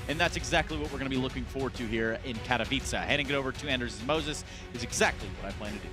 and that's exactly what we're going to be looking forward to here in Katowice. Handing it over to Anders Moses is exactly what I plan to do.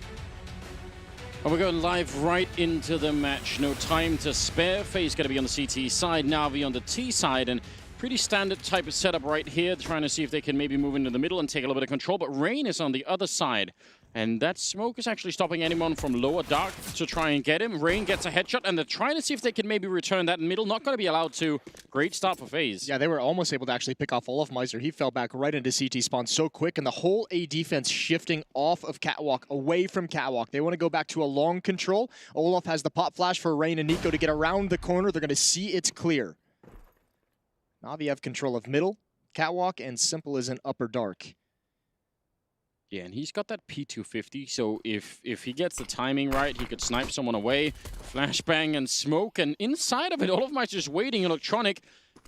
And we're going live right into the match. No time to spare. FaZe going to be on the CT side, Na'Vi on the T side, and pretty standard type of setup right here, trying to see if they can maybe move into the middle and take a little bit of control. But Rain is on the other side, and that smoke is actually stopping anyone from lower dark to try and get him. Rain gets a headshot, and they're trying to see if they can maybe return that middle. Not going to be allowed to. Great start for FaZe. Yeah, they were almost able to actually pick off Olofmeister. He fell back right into CT spawn so quick, and the whole A defense shifting off of Catwalk, away from Catwalk. They want to go back to a long control. Olof has the pop flash for Rain and Nico to get around the corner. They're going to see it's clear. Na'Vi have control of middle, Catwalk, and Simple is in upper dark. Yeah, and he's got that P250, so if he gets the timing right, he could snipe someone away, flashbang and smoke, and inside of it, Olofmeister's just waiting. Electronic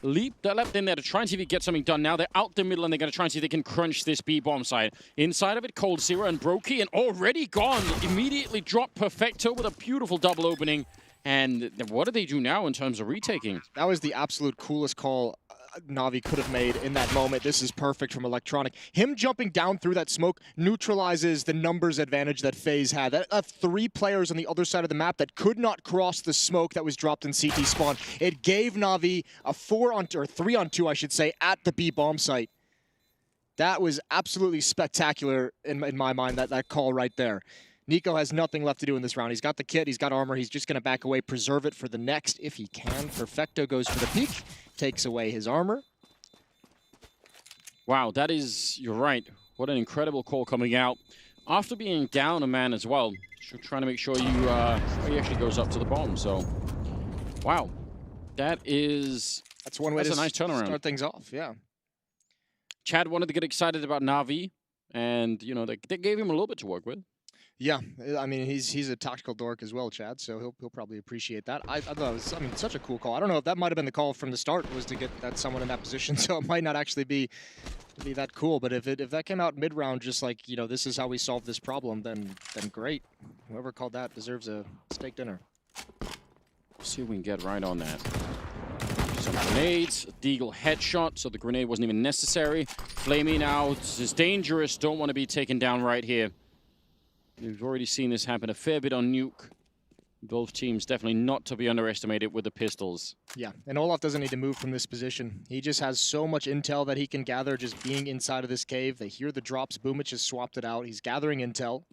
leaped in there to try and see if he can get something done. Now they're out the middle, and they're going to try and see if they can crunch this B-bomb side. Inside of it, coldzera and Brokey, and already gone. Immediately dropped Perfecto with a beautiful double opening. And what do they do now in terms of retaking? That was the absolute coolest call Na'Vi could have made in that moment. This is perfect from Electronic. Him jumping down through that smoke neutralizes the numbers advantage that FaZe had. That 3 players on the other side of the map that could not cross the smoke that was dropped in CT spawn. It gave Na'Vi a 3-on-2, I should say, at the B bomb site. That was absolutely spectacular in my mind, that call right there. Nico has nothing left to do in this round. He's got the kit, he's got armor, he's just going to back away, preserve it for the next if he can. Perfecto goes for the peek, takes away his armor. Wow, that is, you're right. What an incredible call coming out. After being down a man as well, trying to make sure he actually goes up to the bomb. So, wow, that's one way to a nice turnaround. Start things off, yeah. Chad wanted to get excited about Na'Vi, and, you know, they gave him a little bit to work with. Yeah, I mean, he's a tactical dork as well, Chad, so he'll probably appreciate that. I thought it was, such a cool call. I don't know if that might have been the call from the start, was to get someone in that position, so it might not actually be that cool. But if that came out mid-round, just like, you know, this is how we solve this problem, then great. Whoever called that deserves a steak dinner. See if we can get right on that. Some grenades, a Deagle headshot, so the grenade wasn't even necessary. Flamey now is dangerous, don't want to be taken down right here. We've already seen this happen a fair bit on Nuke. Both teams definitely not to be underestimated with the pistols. Yeah, and Olaf doesn't need to move from this position. He just has so much intel that he can gather just being inside of this cave. They hear the drops. Boomich has swapped it out. He's gathering intel.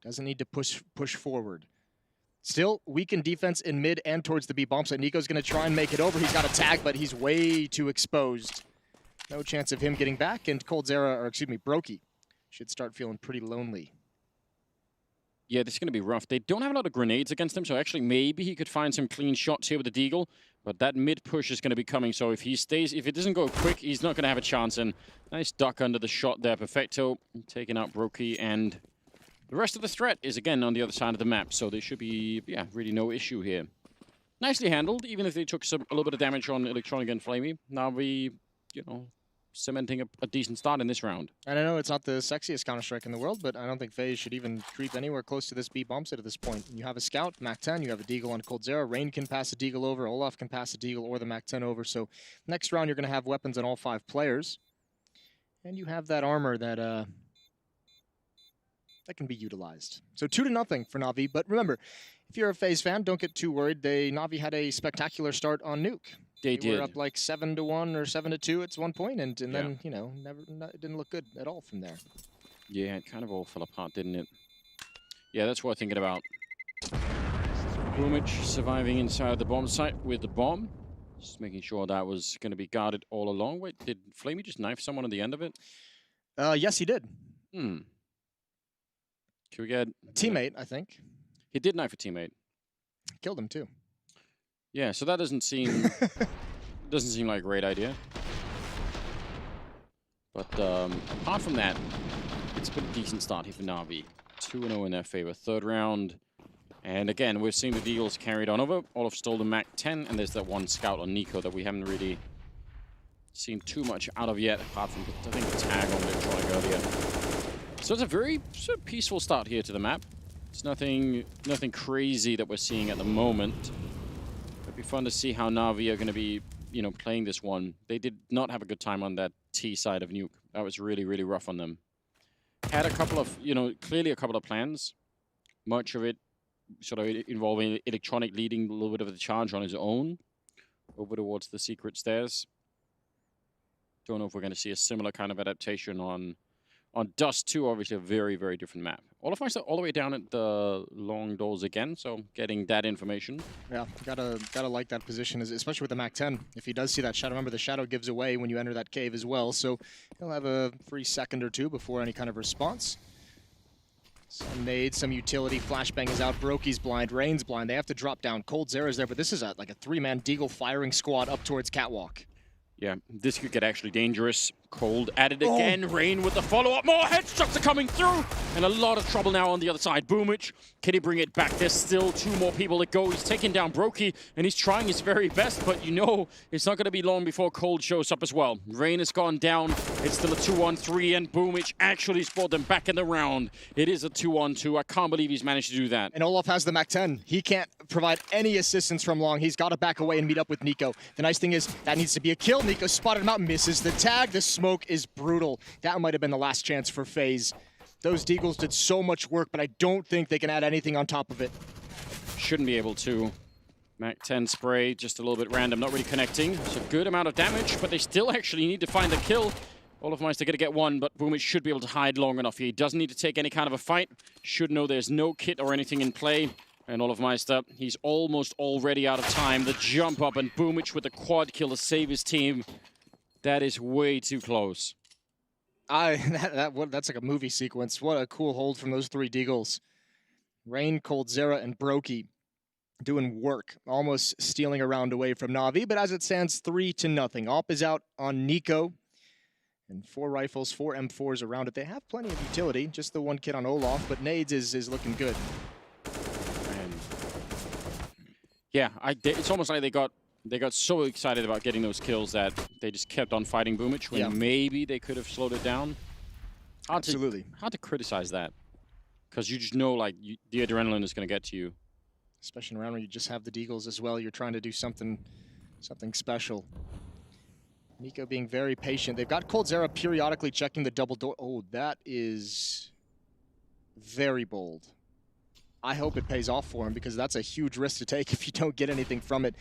Doesn't need to push forward. Still, weakened defense in mid and towards the B bomb site. Nico's going to try and make it over. He's got a tag, but he's way too exposed. No chance of him getting back, and Brokey should start feeling pretty lonely. Yeah, this is going to be rough. They don't have a lot of grenades against him, so actually maybe he could find some clean shots here with the Deagle. But that mid push is going to be coming, so if it doesn't go quick, he's not going to have a chance. And nice duck under the shot there. Perfecto taking out Brokey, and the rest of the threat is again on the other side of the map, so there should be, yeah, really no issue here. Nicely handled, even if they took a little bit of damage on Electronic and Flamey. Now we, you know, cementing a decent start in this round. And I know it's not the sexiest Counter-Strike in the world, but I don't think FaZe should even creep anywhere close to this B bomb site at this point. You have a Scout, MAC-10, you have a Deagle on coldzera. Rain can pass a Deagle over, Olaf can pass a Deagle or the MAC-10 over. So next round you're going to have weapons on all 5 players. And you have that armor that can be utilized. So 2-0 for Na'Vi, but remember, if you're a FaZe fan, don't get too worried. Na'Vi had a spectacular start on Nuke. They were up like 7-1 or 7-2 at one point, and then, you know, it didn't look good at all from there. Yeah, it kind of all fell apart, didn't it? Yeah, that's what I'm thinking about. Boomich surviving inside the bomb site with the bomb. Just making sure that was going to be guarded all along. Wait, did Flamey just knife someone at the end of it? Yes, he did. Can we get... Teammate, I think. He did knife a teammate. Killed him, too. Yeah, so that doesn't seem like a great idea. But apart from that, it's been a decent start here for Na'Vi. 2-0 in their favor. Third round. And again, we're seeing the Deagles carried on over. Olaf stole the MAC-10, and there's that one Scout on Nico that we haven't really seen too much out of yet, apart from, I think, the tag on Electronic earlier. So it's a very sort of peaceful start here to the map. It's nothing crazy that we're seeing at the moment. It'd be fun to see how Na'Vi are going to be, you know, playing this one. They did not have a good time on that T side of Nuke. That was really, really rough on them. Had a couple of, you know, clearly a couple of plans. Much of it sort of involving Electronic leading a little bit of the charge on his own over towards the secret stairs. Don't know if we're going to see a similar kind of adaptation on Dust2, obviously a very, very different map. All of us are all the way down at the long doors again, so getting that information. Yeah, gotta like that position, especially with the MAC-10. If he does see that shadow, remember the shadow gives away when you enter that cave as well, so he'll have a free second or two before any kind of response. Some nades, some utility, flashbang is out, Brokey's blind, Rain's blind. They have to drop down. coldzera's there, but this is like a three-man Deagle firing squad up towards Catwalk. Yeah, this could get actually dangerous. Cold at it again. Rain with the follow-up. More headshots are coming through. And a lot of trouble now on the other side. Boomich, can he bring it back? There's still two more people to go. He's taking down Brokey, and he's trying his very best, but you know it's not going to be long before Cold shows up as well. Rain has gone down. It's still a 2-on-3, and Boomich actually spot them back in the round. It is a 2-on-2. I can't believe he's managed to do that. And Olaf has the MAC-10. He can't provide any assistance from long. He's got to back away and meet up with Nico. The nice thing is that needs to be a kill. Nico spotted him out, misses the tag. The smoke is brutal. That might have been the last chance for FaZe. Those Deagles did so much work, but I don't think they can add anything on top of it. Shouldn't be able to. MAC-10 spray, just a little bit random, not really connecting. It's a good amount of damage, but they still actually need to find the kill. Olafmeister going to get one, but Boomich should be able to hide long enough. He doesn't need to take any kind of a fight. Should know there's no kit or anything in play. And Olafmeister, he's almost already out of time. The jump up, and Boomich with the quad kill to save his team. That is way too close. That's like a movie sequence. What a cool hold from those three Deagles. Rain, coldzera, and Brokey doing work, almost stealing a round away from Na'Vi, but as it stands, 3-0. Op is out on Nico, and 4 rifles, 4 M4s around it. They have plenty of utility, just the one kid on Olaf, but nades is looking good. And yeah, it's almost like they got so excited about getting those kills that they just kept on fighting Boomich when maybe they could have slowed it down. Absolutely. Hard to criticize that, because you just know like the adrenaline is going to get to you. Especially in a round where you just have the Deagles as well. You're trying to do something special. Nico being very patient. They've got coldzera periodically checking the double door. Oh, that is very bold. I hope it pays off for him, because that's a huge risk to take if you don't get anything from it.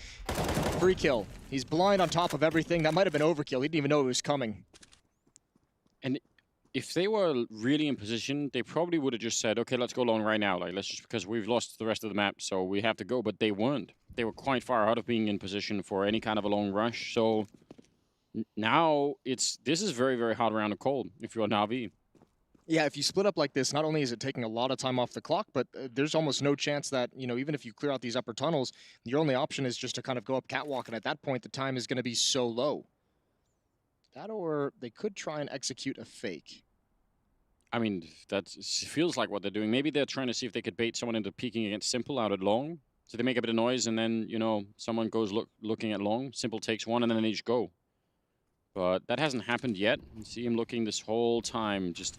Free kill. He's blind on top of everything. That might have been overkill. He didn't even know it was coming. And if they were really in position, they probably would have just said, okay, let's go long right now. Like, let's just, because we've lost the rest of the map, so we have to go. But they weren't. They were quite far out of being in position for any kind of a long rush. So now this is very, very hard round to call if you're Na'Vi. Yeah, if you split up like this, not only is it taking a lot of time off the clock, but there's almost no chance that, you know, even if you clear out these upper tunnels, your only option is just to kind of go up Catwalk, and at that point, the time is going to be so low. That, or they could try and execute a fake. I mean, that feels like what they're doing. Maybe they're trying to see if they could bait someone into peeking against Simple out at long. So they make a bit of noise, and then, you know, someone goes looking at long. Simple takes one, and then they just go. But that hasn't happened yet. You see him looking this whole time, just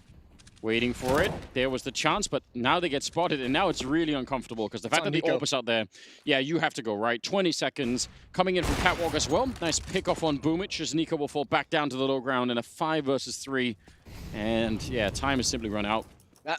waiting for it. There was the chance, but now they get spotted, and now it's really uncomfortable, because the fact that the AWP is out there, yeah, you have to go, right? 20 seconds. Coming in from Catwalk as well. Nice pick-off on Boomich, as Nico will fall back down to the low ground in a 5 versus 3. And, yeah, time has simply run out.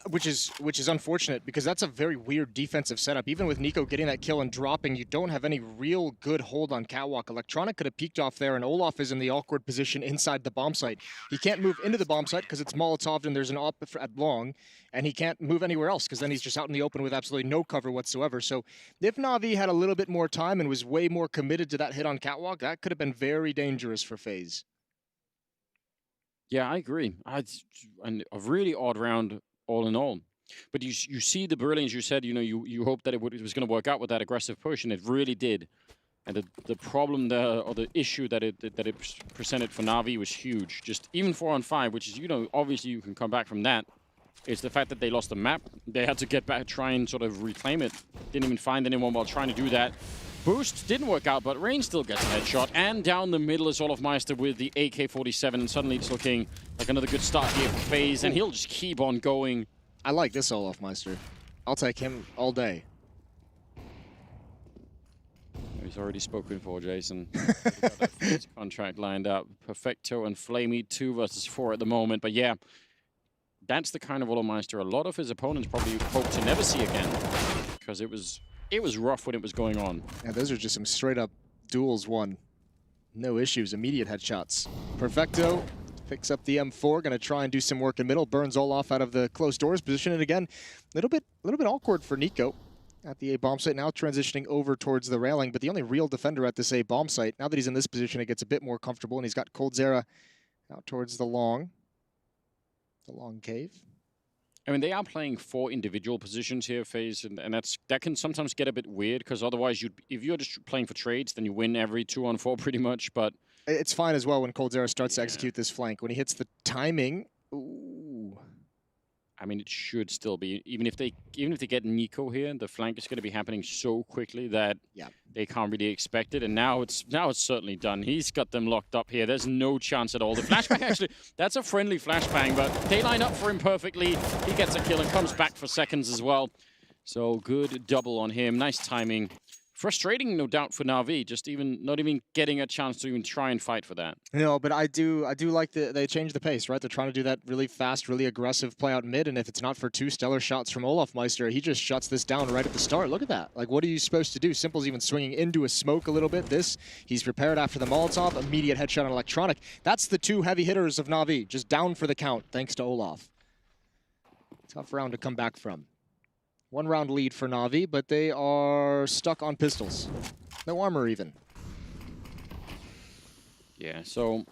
Which is unfortunate, because that's a very weird defensive setup. Even with Nico getting that kill and dropping, you don't have any real good hold on Catwalk. Electronic could have peeked off there, and Olaf is in the awkward position inside the bomb site. He can't move into the bomb site because it's Molotoved and there's an op at long, and he can't move anywhere else because then he's just out in the open with absolutely no cover whatsoever. So if Na'Vi had a little bit more time and was way more committed to that hit on Catwalk, that could have been very dangerous for FaZe. Yeah, I agree. A really odd round all in all. But you see the brilliance. You said, you know, you hoped that it was going to work out with that aggressive push, and it really did. And the problem there, or the issue that it presented for Na'Vi was huge. Just even 4-on-5, which is, you know, obviously you can come back from that. It's the fact that they lost the map. They had to get back, try and sort of reclaim it. Didn't even find anyone while trying to do that. Boost didn't work out, but Rain still gets a headshot. And down the middle is Olafmeister with the AK-47, and suddenly it's looking like another good start here for FaZe, and he'll just keep on going. I like this Olafmeister. I'll take him all day. He's already spoken for Jason. Got that FaZe contract lined up. Perfecto and Flamey 2 versus 4 at the moment. But yeah, that's the kind of Olomeister a lot of his opponents probably hope to never see again, because it was rough when it was going on. Yeah, those are just some straight up duels won. No issues, immediate headshots. Perfecto picks up the M4, gonna try and do some work in middle, burns Olaf out of the closed doors position, and again, a little bit awkward for Nico at the A bomb site, now transitioning over towards the railing, but the only real defender at this A bomb site, now that he's in this position, it gets a bit more comfortable, and he's got coldzera out towards the long cave. I mean, they are playing 4 individual positions here, FaZe, and that can sometimes get a bit weird, because otherwise, if you're just playing for trades, then you win every 2-on-4 pretty much, but... It's fine as well when coldzera starts to execute this flank. When he hits the timing, ooh. I mean, it should still be, even if they get Nico here, the flank is going to be happening so quickly that they can't really expect it. And now it's certainly done. He's got them locked up here. There's no chance at all. The flashbang actually, that's a friendly flashbang, but they line up for him perfectly. He gets a kill and comes back for seconds as well. So good double on him. Nice timing. Frustrating, no doubt, for Na'Vi, just not even getting a chance to even try and fight for that. No, but I do like they changed the pace, right? They're trying to do that really fast, really aggressive play out mid, and if it's not for 2 stellar shots from Olofmeister, he just shuts this down right at the start. Look at that. Like, what are you supposed to do? Simple's even swinging into a smoke a little bit. He's prepared after the Molotov, immediate headshot on Electronic. That's the 2 heavy hitters of Na'Vi, just down for the count, thanks to Olaf. Tough round to come back from. 1 round lead for Na'Vi, but they are stuck on pistols. No armor even. Yeah, so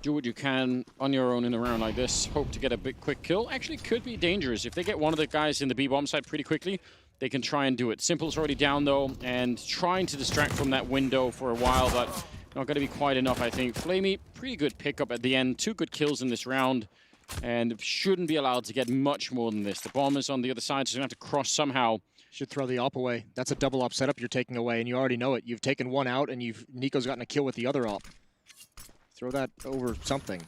do what you can on your own in a round like this. Hope to get a big quick kill. Actually, could be dangerous. If they get one of the guys in the B-bomb site pretty quickly, they can try and do it. Simple's already down, though, and trying to distract from that window for a while, but not going to be quite enough, I think. Flamey, pretty good pickup at the end. 2 good kills in this round. And shouldn't be allowed to get much more than this. The bomb is on the other side, so you're going to have to cross somehow. Should throw the op away. That's a double op setup you're taking away, and you already know it. You've taken 1 out, and Nico's gotten a kill with the other op. Throw that over something.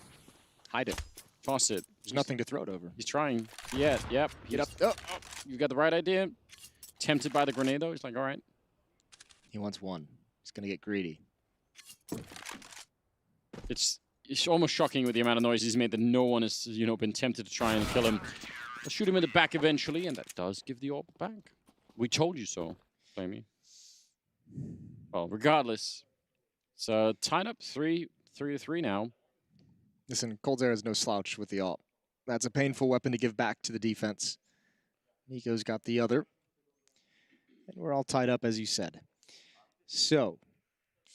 Hide it. Faucet. There's nothing to throw it over. He's trying. Yeah, yep. Get up. Oh. You got the right idea. Tempted by the grenade, though. He's like, all right. He wants 1. He's going to get greedy. It's almost shocking with the amount of noise he's made that no one has, been tempted to try and kill him. I'll shoot him in the back eventually, and that does give the AWP back. We told you so, Flamey. Well, regardless, it's tied up 3-3 now. Listen, coldzera is no slouch with the AWP. That's a painful weapon to give back to the defense. Nico's got the other. And we're all tied up, as you said. So,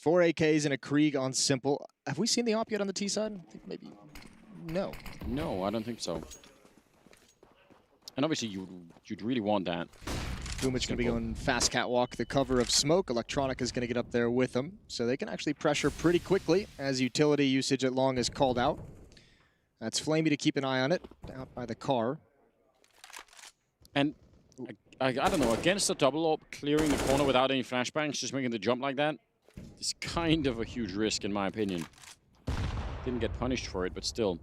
4 AKs and a Krieg on Simple. Have we seen the AWP yet on the T side? I think maybe. No. No, I don't think so. And obviously, you'd really want that. Boomich going to be going fast catwalk. The cover of smoke. Electronic is going to get up there with them. So they can actually pressure pretty quickly as utility usage at long is called out. That's Flamey to keep an eye on it. Out by the car. And I don't know, against the double AWP, clearing the corner without any flashbangs, just making the jump like that, it's kind of a huge risk, in my opinion. Didn't get punished for it, but still.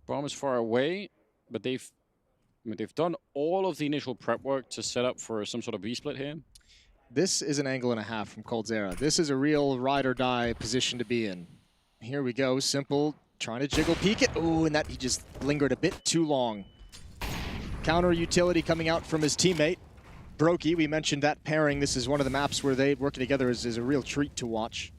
Bomb is far away, but they've done all of the initial prep work to set up for some sort of B-split here. This is an angle and a half from coldzera. This is a real ride or die position to be in. Here we go, Simple trying to jiggle peek it. Ooh, and he just lingered a bit too long. Counter utility coming out from his teammate. Brokey, we mentioned that pairing. This is one of the maps where they working together is a real treat to watch.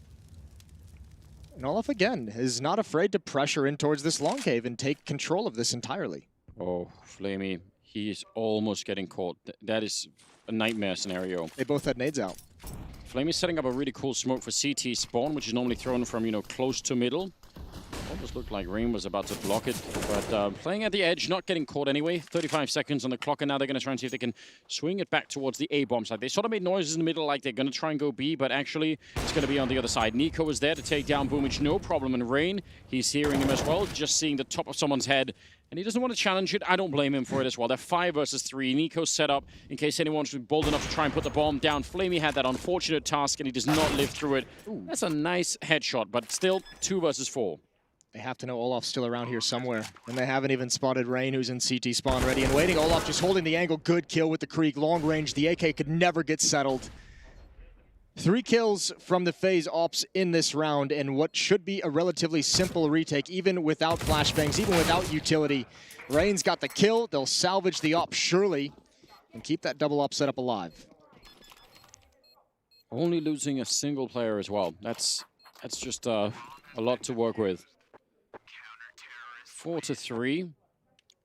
And Olaf, again, is not afraid to pressure in towards this long cave and take control of this entirely. Oh, Flamey, he is almost getting caught. That is a nightmare scenario. They both had nades out. Flamey's setting up a really cool smoke for CT spawn, which is normally thrown from, close to middle. Almost looked like Reem was about to block it, but playing at the edge, not getting caught anyway. 35 seconds on the clock, and now they're going to try and see if they can swing it back towards the A-bomb side. They sort of made noises in the middle like they're going to try and go B, but actually it's going to be on the other side. Nico is there to take down Boomich, no problem. And Rain, he's hearing him as well, just seeing the top of someone's head. And he doesn't want to challenge it. I don't blame him for it as well. They're 5 versus 3. Nico's set up in case anyone's bold enough to try and put the bomb down. Flamey had that unfortunate task, and he does not live through it. Ooh. That's a nice headshot, but still 2 versus 4. They have to know Olaf's still around here somewhere. And they haven't even spotted Rain, who's in CT spawn ready and waiting. Olaf just holding the angle. Good kill with the Krieg. Long range. The AK could never get settled. 3 kills from the FaZe Ops in this round, and what should be a relatively simple retake, even without flashbangs, even without utility. Rain's got the kill. They'll salvage the op surely and keep that double op setup alive. Only losing a single player as well. That's just a lot to work with. 4-3.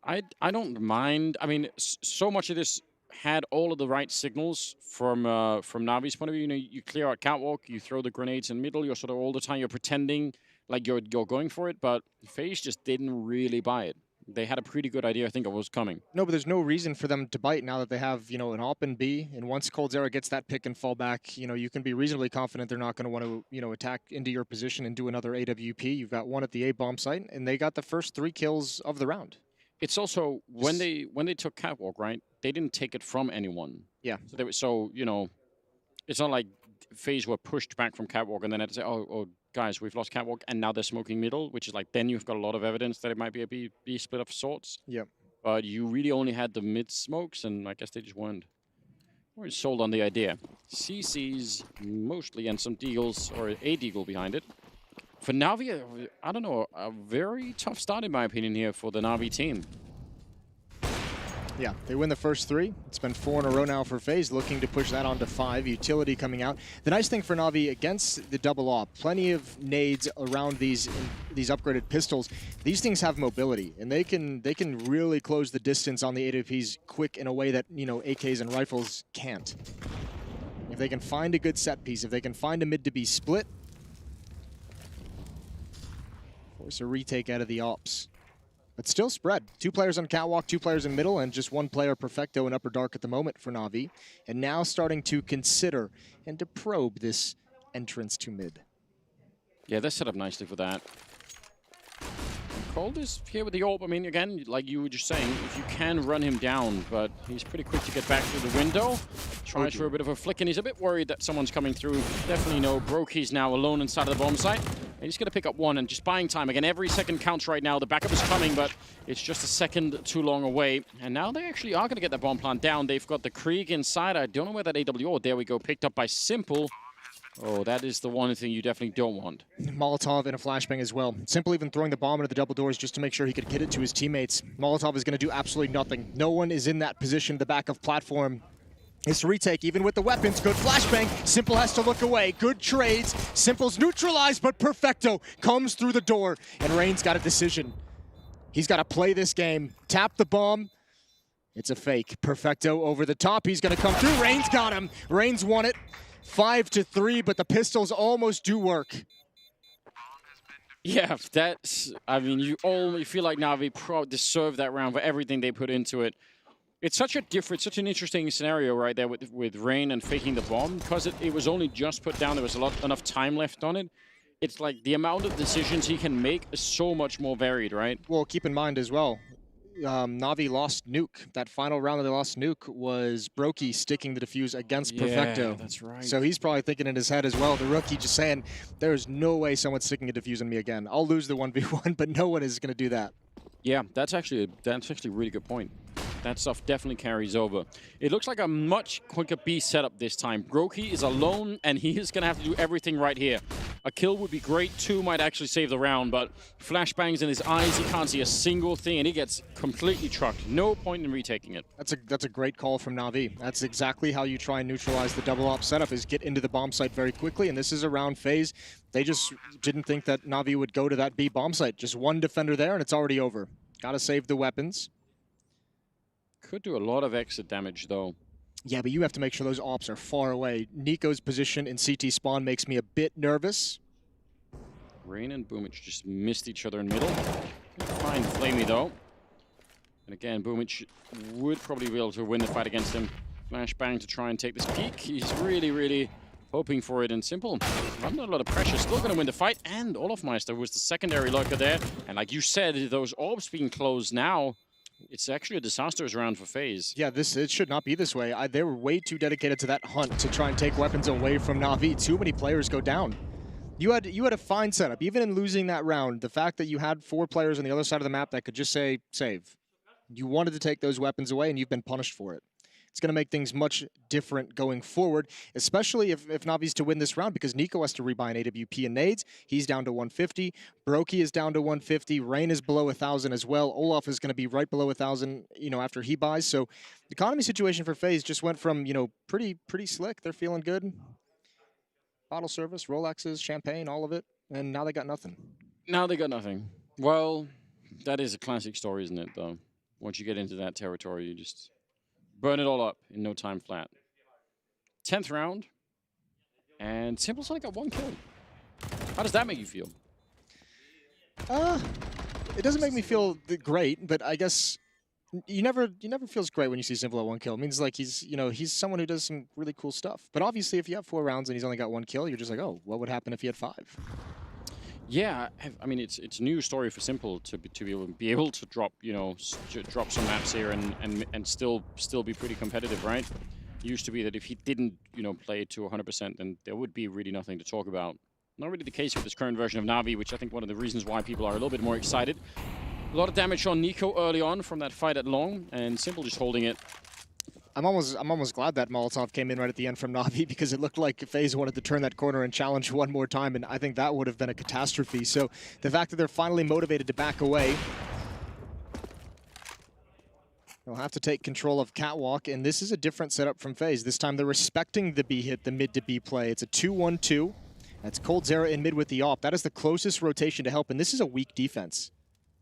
I don't mind. I mean, so much of this had all of the right signals from Navi's point of view. You know, you clear out catwalk, you throw the grenades in middle. You're sort of all the time you're pretending like you're going for it, but FaZe just didn't really buy it. They had a pretty good idea, I think, of what was coming. No, but there's no reason for them to bite now that they have, you know, an op and B. And once coldzera gets that pick and fall back, you know, you can be reasonably confident they're not going to want to, you know, attack into your position and do another AWP. You've got one at the A bomb site, and they got the first 3 kills of the round. It's also when they took catwalk, right? They didn't take it from anyone. Yeah. So you know, it's not like FaZe were pushed back from catwalk and then had to say, oh guys, we've lost catwalk, and now they're smoking middle, which is like then you've got a lot of evidence that it might be a B split of sorts. Yep. But you really only had the mid smokes, and I guess they just weren't sold on the idea. CCs mostly, and some deagles, or a deagle behind it. For Navi, I don't know, a very tough start in my opinion here for the Navi team. Yeah, they win the first 3. It's been 4 in a row now for FaZe, looking to push that on to 5. Utility coming out. The nice thing for Navi against the double op, plenty of nades around these upgraded pistols. These things have mobility, and they can really close the distance on the AWPs quick in a way that, you know, AKs and rifles can't. If they can find a good set piece, if they can find a mid to be split, force a retake out of the ops. But still spread. 2 players on catwalk, 2 players in middle, and just 1 player perfecto in upper dark at the moment for Navi. And now starting to consider and to probe this entrance to mid. Yeah, they're set up nicely for that. Cold is here with the AWP. I mean, again, like you were just saying, if you can run him down, but he's pretty quick to get back through the window. Tries for a bit of a flick, and he's a bit worried that someone's coming through. Definitely no. Brokey's now alone inside of the bomb site. And he's going to pick up 1 and just buying time. Again, every second counts right now. The backup is coming, but it's just a second too long away. And now they actually are going to get that bomb plant down. They've got the Krieg inside. I don't know where that AW... Oh, there we go. Picked up by Simple. Oh, that is the one thing you definitely don't want. Molotov in a flashbang as well. Simple even throwing the bomb into the double doors just to make sure he could hit it to his teammates. Molotov is going to do absolutely nothing. No one is in that position at the back of platform. This retake, even with the weapons, good flashbang. Simple has to look away. Good trades. Simple's neutralized, but Perfecto comes through the door, and Rain's got a decision. He's got to play this game. Tap the bomb. It's a fake. Perfecto over the top. He's going to come through. Rain's got him. Rain's won it. 5-3, but the pistols almost do work. Yeah, that's... I mean, you feel like Navi deserve that round for everything they put into it. It's such an interesting scenario right there with Rain and faking the bomb, because it was only just put down. There was enough time left on it. It's like the amount of decisions he can make is so much more varied, right? Well, keep in mind as well, Navi lost Nuke. That final round that they lost Nuke was Brokey sticking the defuse against Perfecto. Yeah, that's right. So he's probably thinking in his head as well, the rookie just saying, there's no way someone's sticking a defuse on me again. I'll lose the 1v1, but no one is going to do that. Yeah, that's actually a really good point. That stuff definitely carries over. It looks like a much quicker B setup this time. Brokey is alone, and he is going to have to do everything right here. A kill would be great. 2 might actually save the round, but flashbangs in his eyes, he can't see a single thing, and he gets completely trucked. No point in retaking it. That's a great call from Navi. That's exactly how you try and neutralize the double op setup, is get into the bomb site very quickly, and this is around FaZe. They just didn't think that Navi would go to that B bomb site. Just 1 defender there, and it's already over. Gotta save the weapons. Could do a lot of exit damage, though. Yeah, but you have to make sure those ops are far away. Nico's position in CT spawn makes me a bit nervous. Rain and Boomich just missed each other in middle. Fine Flamey, though. And again, Boomich would probably be able to win the fight against him. Flashbang to try and take this peak. He's really, really hoping for it, and Simple. Not a lot of pressure. Still going to win the fight. And Olofmeister was the secondary lurker there. And like you said, those orbs being closed now, it's actually a disastrous round for FaZe. Yeah, it should not be this way. They were way too dedicated to that hunt to try and take weapons away from Navi. Too many players go down. You had a fine setup. Even in losing that round, the fact that you had 4 players on the other side of the map that could just say, save. You wanted to take those weapons away, and you've been punished for it. It's going to make things much different going forward, especially if Navi's to win this round, because Nico has to rebuy an AWP and nades. He's down to 150. Brokey is down to 150. Rain is below 1,000 as well. Olaf is going to be right below 1,000, after he buys. So the economy situation for FaZe just went from, pretty slick. They're feeling good. Bottle service, Rolexes, champagne, all of it. And now they got nothing. Now they got nothing. Well, that is a classic story, isn't it, though? Once you get into that territory, you just burn it all up in no time flat. 10th round, and Simple's only got 1 kill. How does that make you feel? It doesn't make me feel great, but I guess you never feels great when you see Simple at 1 kill. It means like he's someone who does some really cool stuff. But obviously, if you have 4 rounds and he's only got 1 kill, you're just like, oh, what would happen if he had 5? Yeah, I mean it's a new story for Simple to be able to drop drop some maps here and still be pretty competitive, right? It used to be that if he didn't play it to 100%, then there would be really nothing to talk about. Not really the case with this current version of Na'Vi, which I think one of the reasons why people are a little bit more excited. A lot of damage on Nico early on from that fight at long, and Simple just holding it. I'm almost glad that Molotov came in right at the end from Na'Vi, because it looked like FaZe wanted to turn that corner and challenge one more time, and I think that would have been a catastrophe. So the fact that they're finally motivated to back away, they'll have to take control of Catwalk, and this is a different setup from FaZe. This time they're respecting the B hit, the mid to B play. It's a 2-1-2. That's coldzera in mid with the AWP. That is the closest rotation to help, and this is a weak defense.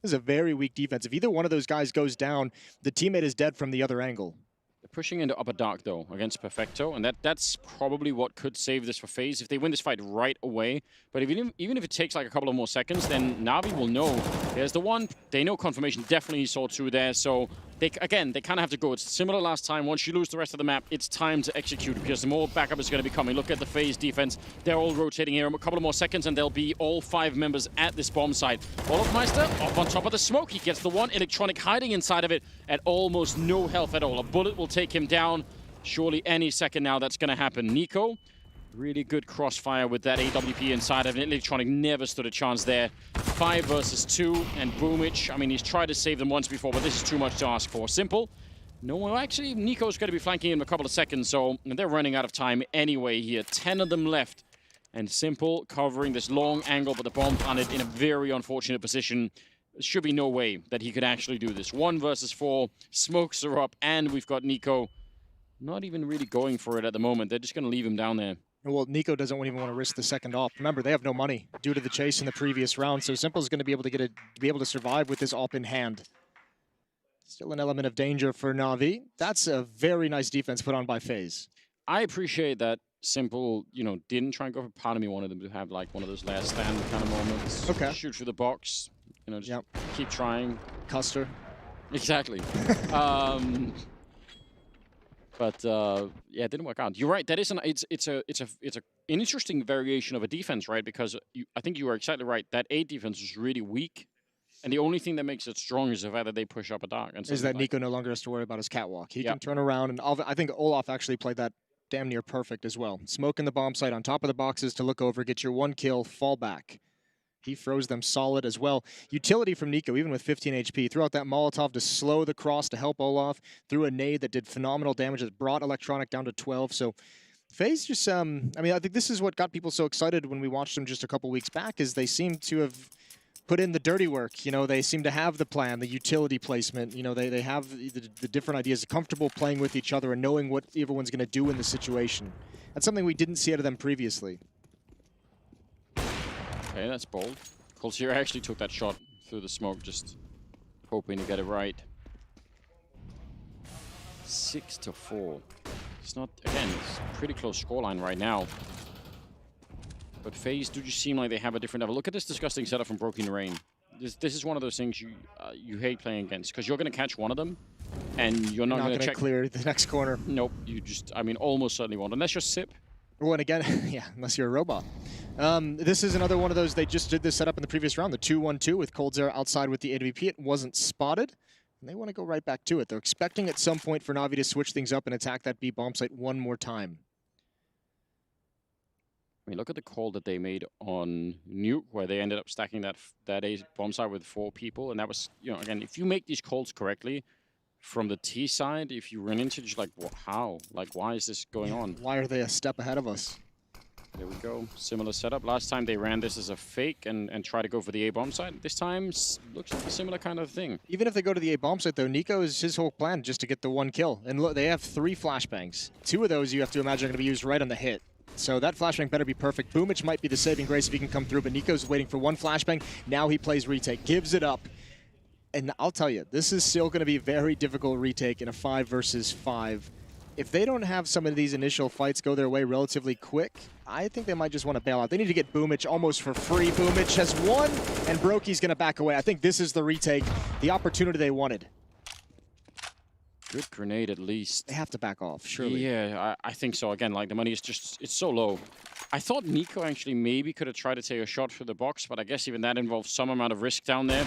This is a very weak defense. If either one of those guys goes down, the teammate is dead from the other angle. They're pushing into upper dark, though, against Perfecto, and that's probably what could save this for FaZe if they win this fight right away. But even if it takes like a couple of more seconds, then Na'Vi will know. There's the one. They know confirmation definitely saw through there, so they kind of have to go. It's similar last time. Once you lose the rest of the map, it's time to execute, because the more backup is going to be coming. Look at the FaZe defense. They're all rotating here. A couple of more seconds, and there'll be all 5 members at this bomb site. Olofmeister up on top of the smoke. He gets the one. Electronic hiding inside of it at almost no health at all. A bullet will take him down. Surely any second now that's going to happen. Nico, really good crossfire with that AWP inside of it. Electronic never stood a chance there. 5 versus 2, and Boomich, I mean, he's tried to save them once before, but this is too much to ask for. Simple. No, well, actually, Nico's going to be flanking him in a couple of seconds, so they're running out of time anyway here. 10 of them left, and Simple covering this long angle, but the bomb planted in a very unfortunate position. There should be no way that he could actually do this. 1 versus 4, smokes are up, and we've got Nico not even really going for it at the moment. They're just going to leave him down there. Well, Nico doesn't even want to risk the second AWP. Remember, they have no money due to the chase in the previous round, so Simple's going to be able to survive with this AWP in hand. Still an element of danger for Na'Vi. That's a very nice defense put on by FaZe. I appreciate that Simple, didn't try and go for part of me wanted them to have like one of those last stand kind of moments. Okay. Shoot through the box, just keep trying. Custer. Exactly. But yeah, it didn't work out. You're right. That is an interesting variation of a defense, right? Because I think you were exactly right. That A defense was really weak, and the only thing that makes it strong is the fact that they push up a dark. And is that Nico no longer has to worry about his catwalk. He can turn around, and I think Olaf actually played that damn near perfect as well. Smoking the bomb site on top of the boxes to look over, get your 1 kill, fall back. He froze them solid as well. Utility from Nico, even with 15 HP. Threw out that Molotov to slow the cross to help Olaf. Threw a nade that did phenomenal damage that brought Electronic down to 12. So FaZe just, I think this is what got people so excited when we watched them just a couple weeks back, is they seem to have put in the dirty work. They seem to have the plan, the utility placement. They have the different ideas, comfortable playing with each other and knowing what everyone's going to do in the situation. That's something we didn't see out of them previously. Okay, that's bold. coldzera actually took that shot through the smoke, just hoping to get it right. 6-4. It's not, again, it's a pretty close scoreline right now. But FaZe do just seem like they have a different level. Look at this disgusting setup from Brokey and Rain. This is one of those things you hate playing against, because you're going to catch one of them, and you're not going to clear the next corner. Nope, you just, almost certainly won't, unless you're Sip. Well, and again, yeah, unless you're a robot. This is another one of those, they just did this setup in the previous round, the 2-1-2 with coldzera outside with the AWP. It wasn't spotted, and they want to go right back to it. They're expecting at some point for Na'Vi to switch things up and attack that B bomb site one more time. Look at the call that they made on Nuke, where they ended up stacking that A bomb site with 4 people, and that was, again, if you make these calls correctly, from the T side, if you run into just like, how? Like, why is this going on? Why are they a step ahead of us? There we go. Similar setup. Last time they ran this as a fake and try to go for the A-bomb side. This time looks like a similar kind of thing. Even if they go to the A-bomb site, though, Nico's his whole plan just to get the one kill. And look, they have 3 flashbangs. 2 of those you have to imagine are going to be used right on the hit. So that flashbang better be perfect. Boomich might be the saving grace if he can come through, but Nico's waiting for 1 flashbang. Now he plays retake, gives it up. And I'll tell you, this is still going to be a very difficult retake in a 5 versus 5. If they don't have some of these initial fights go their way relatively quick, I think they might just want to bail out. They need to get Boomich almost for free. Boomich has won, and Brokey's going to back away. I think this is the retake, the opportunity they wanted. Good grenade, at least. They have to back off, surely. Yeah, I think so. Again, like, the money is just, it's so low. I thought Nico actually maybe could have tried to take a shot through the box, but I guess even that involves some amount of risk down there.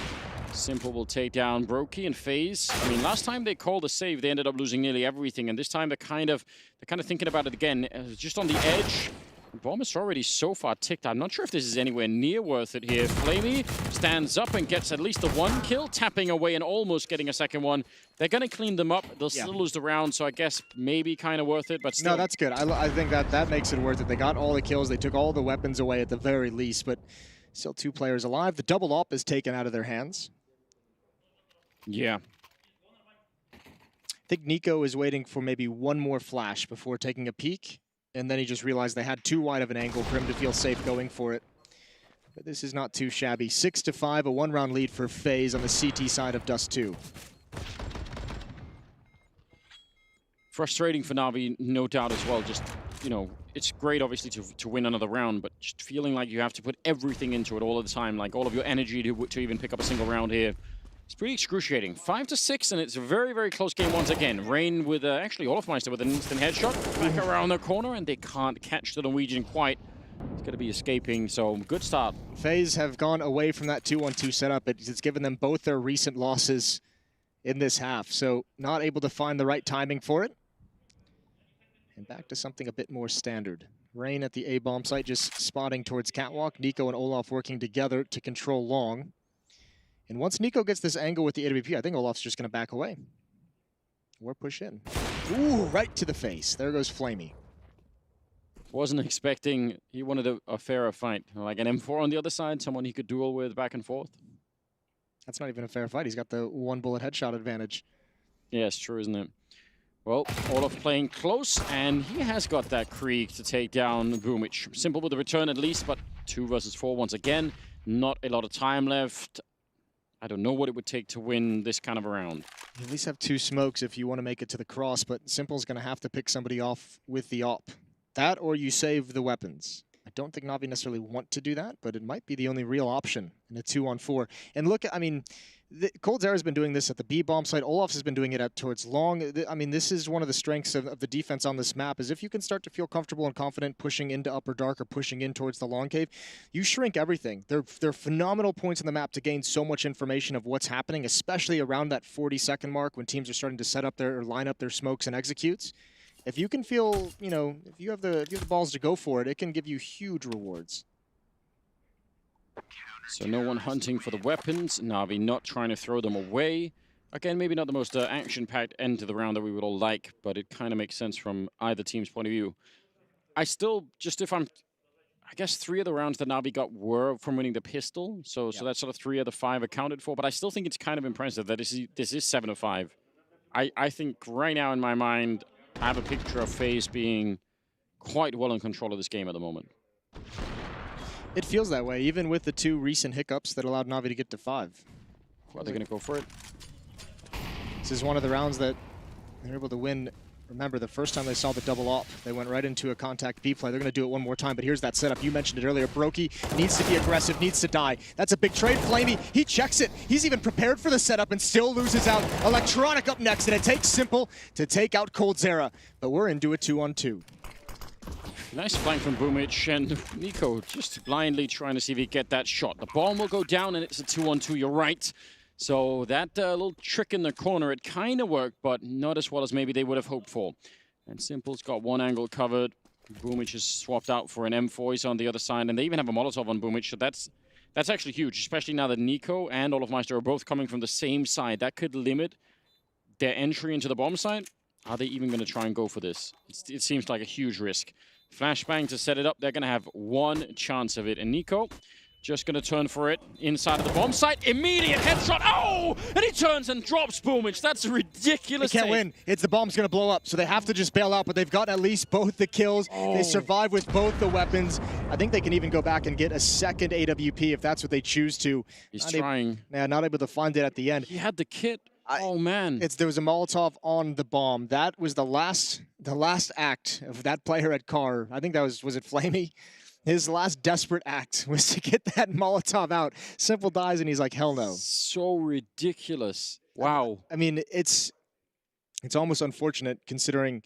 Simple will take down Brokey and FaZe. I mean, last time they called a save, they ended up losing nearly everything, and this time they're kind of thinking about it again, just on the edge. The bomb is already so far ticked. I'm not sure if this is anywhere near worth it here. Flamey stands up and gets at least the 1 kill, tapping away and almost getting a second one. They're going to clean them up. They'll still lose the round, so I guess maybe kind of worth it, but still. No, that's good. I think that makes it worth it. They got all the kills. They took all the weapons away at the very least, but still 2 players alive. The double op is taken out of their hands. Yeah. I think Nico is waiting for maybe 1 more flash before taking a peek, and then he just realized they had too wide of an angle for him to feel safe going for it. But this is not too shabby. 6-5, a 1-round lead for FaZe on the CT side of Dust2. Frustrating for Na'Vi, no doubt as well. Just, you know, it's great obviously to win another round, but just feeling like you have to put everything into it all the time, like all of your energy to even pick up a single round here. It's pretty excruciating. 5-6, and it's a very, very close game once again. Rain with, actually, Olofmeister with an instant headshot. Back around the corner, and they can't catch the Norwegian quite. It's going to be escaping, so good start. FaZe have gone away from that 2-1-2 setup. It's given them both their recent losses in this half, so not able to find the right timing for it. And back to something a bit more standard. Rain at the A-bomb site, just spotting towards Catwalk. Nico and Olaf working together to control long. And once Nico gets this angle with the AWP, I think Olaf's just going to back away. Or push in. Ooh, right to the face. There goes Flamey. Wasn't expecting, he wanted a fairer fight. Like an M4 on the other side, someone he could duel with back and forth. That's not even a fair fight. He's got the 1-bullet headshot advantage. Yeah, it's true, isn't it? Well, Olaf playing close, and he has got that Krieg to take down Boomich. Simple with the return at least, but 2 versus 4 once again. Not a lot of time left. I don't know what it would take to win this kind of a round. You at least have 2 smokes if you want to make it to the cross, but Simple's going to have to pick somebody off with the op. That or you save the weapons. I don't think Na'Vi necessarily want to do that, but it might be the only real option in a 2-on-4. And look, I mean, coldzera's been doing this at the B-bomb site. Olaf's has been doing it towards long. I mean, this is one of the strengths of the defense on this map, is if you can start to feel comfortable and confident pushing into upper dark or pushing in towards the long cave, you shrink everything. They're phenomenal points on the map to gain so much information of what's happening, especially around that 40-second mark when teams are starting to set up or line up their smokes and executes. If you can feel, you know, if you have the balls to go for it, it can give you huge rewards. So no one hunting for the weapons. Na'Vi not trying to throw them away. Again, maybe not the most action-packed end to the round that we would all like, but it kind of makes sense from either team's point of view. I still, just if I'm, I guess 3 of the rounds that Na'Vi got were from winning the pistol, so that's sort of 3 of the 5 accounted for, but I still think it's kind of impressive that this is 7 of 5. I think right now in my mind, I have a picture of FaZe being quite well in control of this game at the moment. It feels that way, even with the 2 recent hiccups that allowed Na'Vi to get to 5. Are they going to go for it? This is one of the rounds that they're able to win. Remember, the first time they saw the double op, they went right into a contact B play. They're going to do it one more time, but here's that setup. You mentioned it earlier. Brokey needs to be aggressive, needs to die. That's a big trade. Flamey, he checks it. He's even prepared for the setup and still loses out. Electronic up next, and it takes Simple to take out coldzera. But we're into a 2-on-2. Nice flank from Boomich, and Nico just blindly trying to see if he can get that shot. The bomb will go down, and it's a 2-on-2, you're right. So that little trick in the corner, it kind of worked, but not as well as maybe they would have hoped for. And Simple's got one angle covered. Boomich is swapped out for an M4. He's on the other side, and they even have a Molotov on Boomich, so that's actually huge, especially now that Nico and Olofmeister are both coming from the same side. That could limit their entry into the bomb site, are they even going to try and go for this? It seems like a huge risk. Flashbang to set it up. They're going to have one chance of it. And Nico just going to turn for it inside of the bomb site. Immediate headshot. Oh! And he turns and drops Boomich. That's a ridiculous They can't win. The bomb's going to blow up, so they have to just bail out, but they've got at least both the kills. Oh. They survive with both the weapons. I think they can even go back and get a second AWP if that's what they choose to. He's trying. Not able to find it at the end. He had the kit. Oh, man. There was a Molotov on the bomb. That was the last act of that player at Car. I think that was it Flamey? His last desperate act was to get that Molotov out. Simple dies, and he's like, hell no. So ridiculous. Wow. I mean, it's almost unfortunate considering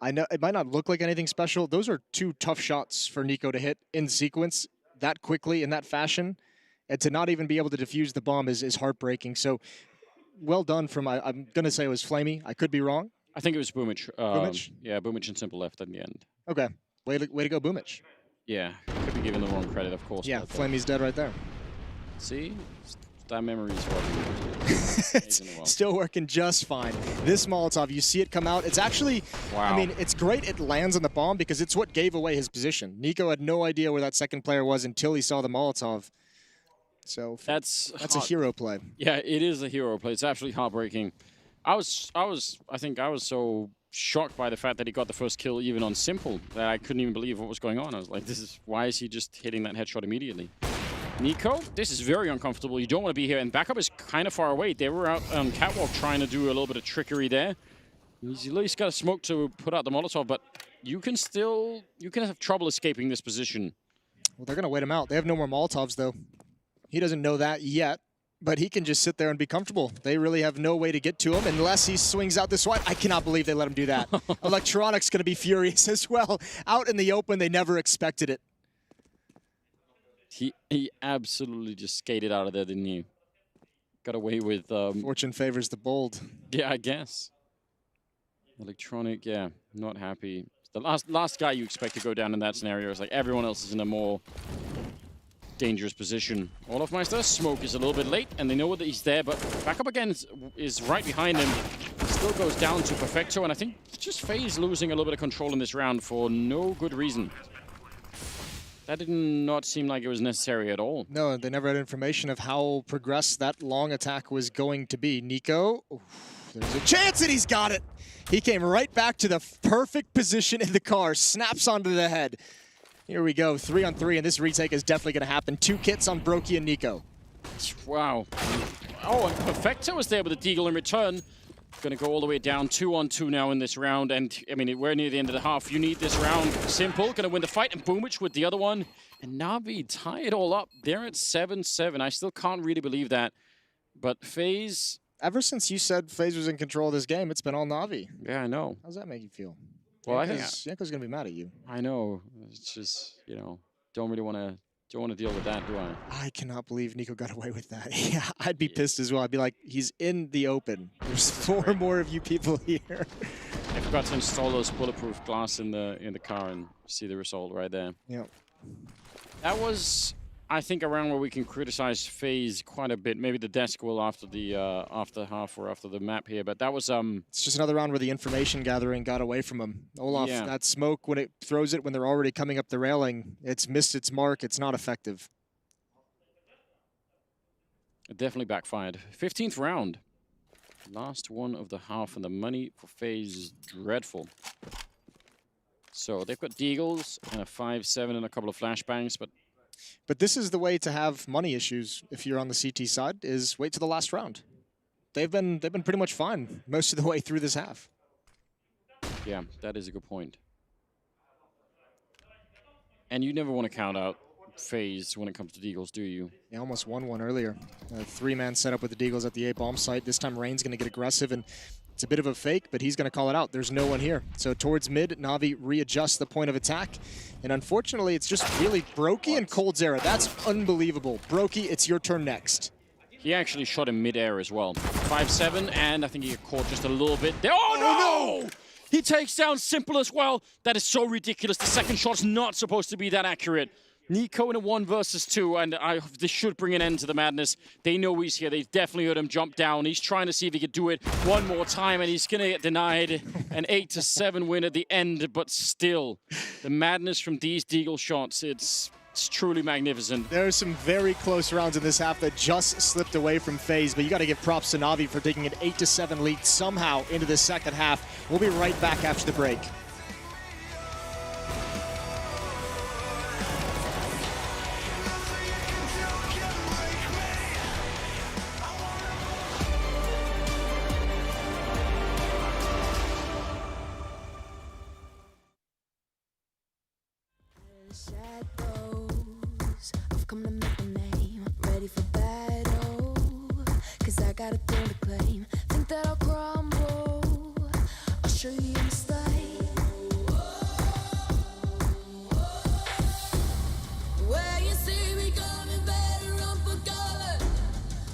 I know it might not look like anything special. Those are two tough shots for Nico to hit in sequence that quickly in that fashion. And to not even be able to defuse the bomb is heartbreaking. So well done from, I'm going to say it was Flamey. I could be wrong. I think it was Boomich. Boomich? Yeah, Boomich and Simple left in the end. Okay. Way to go, Boomich. Yeah, could be given the wrong credit, of course. Yeah, but, Flamey's dead right there. See? That memory is working. Still working just fine. This Molotov, you see it come out. It's actually, wow. I mean, it's great it lands on the bomb because it's what gave away his position. Nico had no idea where that second player was until he saw the Molotov. So that's a hero play. Yeah, it is a hero play. It's absolutely heartbreaking. I think I was so shocked by the fact that he got the first kill even on Simple that I couldn't even believe what was going on. I was like, why is he just hitting that headshot immediately? Nico, this is very uncomfortable. You don't want to be here, and backup is kind of far away. They were out on catwalk trying to do a little bit of trickery there. He's at least got a smoke to put out the Molotov, but you can have trouble escaping this position. Well, they're going to wait him out. They have no more Molotovs, though. He doesn't know that yet, but he can just sit there and be comfortable. They really have no way to get to him unless he swings out this way. I cannot believe they let him do that. Electronic's going to be furious as well. Out in the open, they never expected it. He absolutely just skated out of there, didn't he? Got away with... Fortune favors the bold. Yeah, I guess. Electronic, yeah, not happy. The last guy you expect to go down in that scenario is like everyone else is in a more dangerous position. Olofmeister, smoke is a little bit late, and they know that he's there, but backup again is right behind him. Still goes down to Perfecto, and I think just FaZe losing a little bit of control in this round for no good reason. That did not seem like it was necessary at all. No, they never had information of how progressed that long attack was going to be. Nico, there's a chance and he's got it. He came right back to the perfect position in the car, snaps onto the head. Here we go, 3-on-3, and this retake is definitely going to happen. 2 kits on Brokey and Nico. Wow. Oh, and Perfecto was there with the deagle in return. Going to go all the way down 2-on-2 now in this round, and I mean, we're near the end of the half. You need this round. Simple, going to win the fight, and Boomich with the other one. And Na'Vi tie it all up. They're at 7-7. I still can't really believe that. But FaZe... Ever since you said FaZe was in control of this game, it's been all Na'Vi. Yeah, I know. How does that make you feel? Well, I think Yanko's going to be mad at you. I know. It's just, you know, don't want to deal with that, do I? I cannot believe Nico got away with that. Yeah, I'd be pissed as well. I'd be like, he's in the open. There's 4 more of you people here. I forgot to install those bulletproof glass in the car and see the result right there. Yeah. That was, I think, around where we can criticize FaZe quite a bit. Maybe the desk will after the half or after the map here, but that was It's just another round where the information gathering got away from him. Olaf, yeah. That smoke when it throws it when they're already coming up the railing, it's missed its mark. It's not effective. It definitely backfired. 15th round, last one of the half, and the money for FaZe is dreadful. So they've got deagles and a 5-7 and a couple of flashbangs, But this is the way to have money issues if you're on the CT side, is wait till the last round. They've been pretty much fine most of the way through this half. Yeah, that is a good point. And you never want to count out FaZe when it comes to deagles, do you? Yeah, almost won one earlier. A 3-man setup with the deagles at the A bomb site. This time Rain's going to get aggressive, and it's a bit of a fake, but he's going to call it out. There's no one here. So towards mid, Na'Vi readjusts the point of attack. And unfortunately, it's just really Brokey and Coldzera. That's unbelievable. Brokey, it's your turn next. He actually shot in mid-air as well. 5-7, and I think he got caught just a little bit there. Oh, no! He takes down Simple as well. That is so ridiculous. The second shot's not supposed to be that accurate. Nico in a 1 versus 2, and this should bring an end to the madness. They know he's here. They've definitely heard him jump down. He's trying to see if he could do it one more time, and he's going to get denied. An 8-7 win at the end, but still, the madness from these deagle shots, it's truly magnificent. There are some very close rounds in this half that just slipped away from FaZe, but you got to give props to Navi for taking an 8-7 lead somehow into the second half. We'll be right back after the break. Shadows, I've come to make a name, ready for battle, 'cause I got a thing to claim. Think that I'll crumble, I'll show you a mistake. Where you see me coming, better run for cover,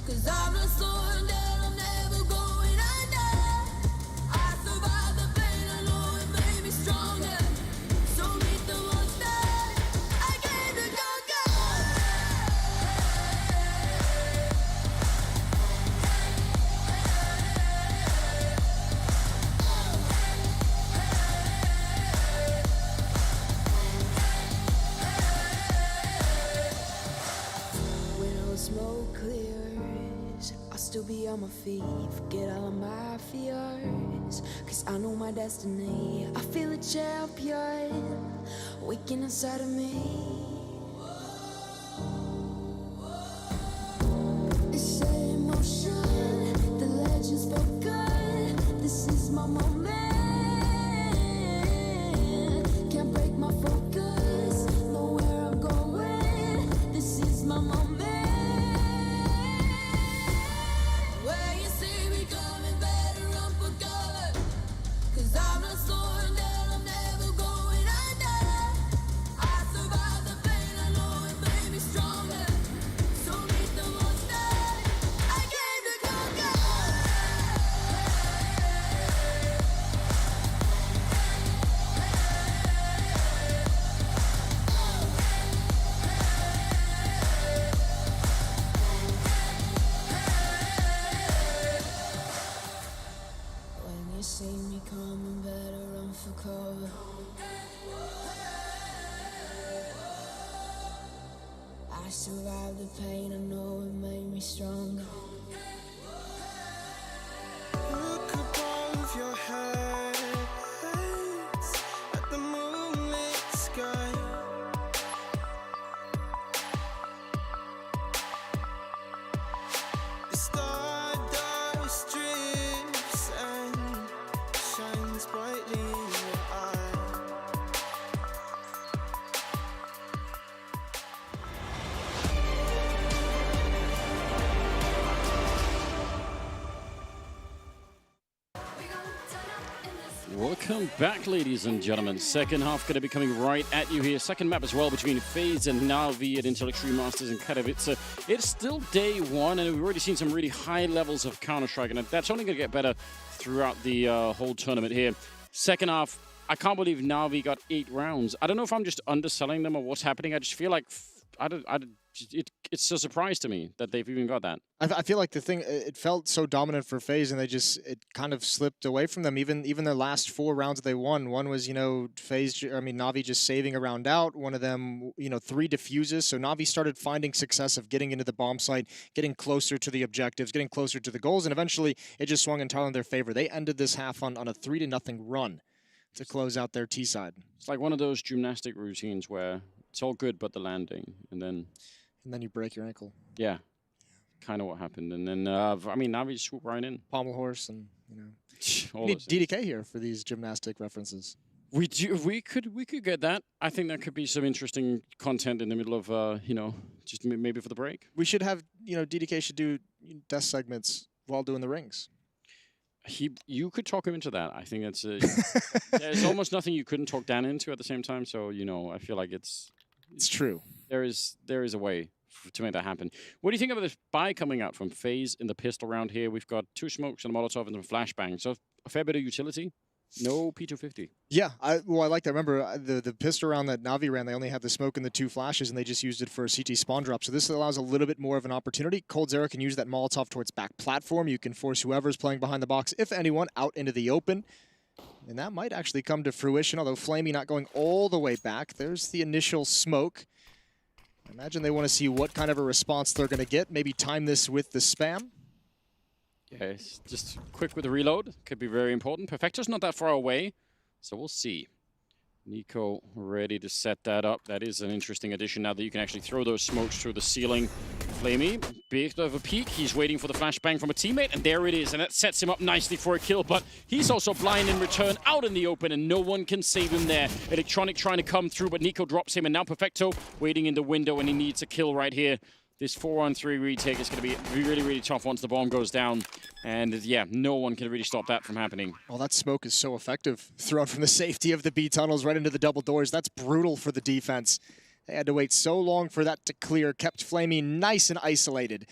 'cause I'm not slowing down, I'm never going under. I survived the pain, I know it made me stronger. So meet the monster, I came to conquer. When all the smoke clears, I'll still be on my feet. Forget all of my fears, 'cause I know my destiny. I feel a champion waking inside of me. It's emotion, the legend's spoken. This is my moment. Can't break my focus, know where I'm going. This is my moment. Where you see me coming, better run for cover, 'cause I'm not slowing down, I'm never going under. I survived the pain, I know it made me stronger. So meet the monster, I came to conquer. When you see me coming, better run for cover. I survived the pain, I know it made me stronger. Look above your heads at the moonlit sky. The stardust drips and shines brightly in your eye. Welcome back, ladies and gentlemen. Second half going to be coming right at you here. Second map as well between FaZe and Navi at Intel Extreme Masters in Katowice. It's still day one, and we've already seen some really high levels of Counter-Strike, and that's only going to get better throughout the whole tournament here. Second half, I can't believe Navi got 8 rounds. I don't know if I'm just underselling them or what's happening. I just feel like it's a surprise to me that they've even got that. I feel like the thing, it felt so dominant for FaZe, and it kind of slipped away from them. Even their last 4 rounds that they won, one was, Navi just saving a round out. One of them, 3 defuses. So Navi started finding success of getting into the bomb site, getting closer to the objectives, getting closer to the goals, and eventually it just swung entirely in their favor. They ended this half on a 3-0 run to close out their T side. It's like one of those gymnastic routines where it's all good but the landing, and then you break your ankle. Yeah, kind of what happened. And then, Navi just swooped right in. Pommel horse, and all we need those DDK here for these gymnastic references. We could get that. I think that could be some interesting content in the middle of, just maybe for the break. We should have, DDK should do Dust segments while doing the rings. You could talk him into that. I think it's there's almost nothing you couldn't talk Dan into at the same time. So I feel like it's true. There is a way to make that happen. What do you think of this buy coming out from FaZe in the pistol round here? We've got 2 smokes and a Molotov and some flashbang. So a fair bit of utility. No P250. Yeah, I like that. Remember, the pistol round that Navi ran, they only had the smoke and the 2 flashes, and they just used it for a CT spawn drop. So this allows a little bit more of an opportunity. coldzera can use that Molotov towards back platform. You can force whoever's playing behind the box, if anyone, out into the open. And that might actually come to fruition, although Flamey not going all the way back. There's the initial smoke. I imagine they want to see what kind of a response they're going to get. Maybe time this with the spam. Yeah, just quick with the reload. Could be very important. Perfecto's not that far away, so we'll see. Nico ready to set that up. That is an interesting addition now that you can actually throw those smokes through the ceiling. Flamey, bit of a peek. He's waiting for the flashbang from a teammate, and there it is. And that sets him up nicely for a kill, but he's also blind in return out in the open, and no one can save him there. Electronic trying to come through, but Nico drops him, and now Perfecto waiting in the window, and he needs a kill right here. This 4-on-3 retake is going to be really, really tough once the bomb goes down. And yeah, no one can really stop that from happening. Well, that smoke is so effective. Thrown from the safety of the B tunnels right into the double doors. That's brutal for the defense. They had to wait so long for that to clear. Kept Flamey nice and isolated.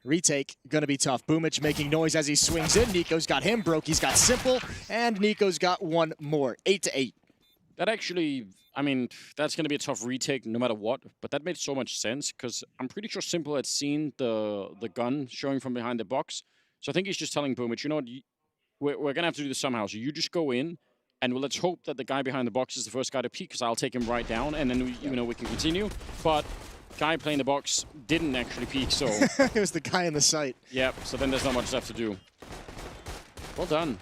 Retake going to be tough. Boomich making noise as he swings in. Nico's got him. Brokey's got Simple. And Nico's got one more. 8-8. That actually, I mean, that's going to be a tough retake no matter what, but that made so much sense because I'm pretty sure Simple had seen the gun showing from behind the box. So I think he's just telling Boomich, you know what, we're going to have to do this somehow. So you just go in, and let's hope that the guy behind the box is the first guy to peek because I'll take him right down, and then we can continue. But guy playing the box didn't actually peek, so... It was the guy in the site. Yep, so then there's not much left to do. Well done.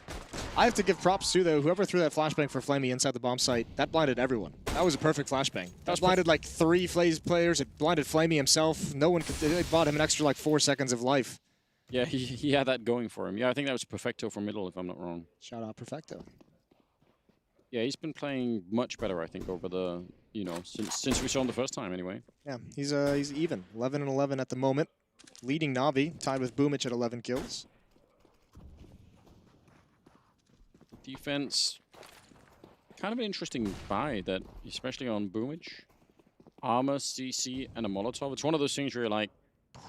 I have to give props to, though, whoever threw that flashbang for Flamey inside the bomb site, that blinded everyone. That was a perfect flashbang. That blinded like 3 FaZe players. It blinded Flamey himself. No one could, it bought him an extra like 4 seconds of life. Yeah, he had that going for him. Yeah, I think that was Perfecto for middle, if I'm not wrong. Shout out Perfecto. Yeah, he's been playing much better, I think, over the, since we saw him the first time, anyway. Yeah, he's even. 11-11 at the moment. Leading Navi, tied with Boomich at 11 kills. Defense, kind of an interesting buy that, especially on Boomich. Armor, CC, and a Molotov. It's one of those things where you're like,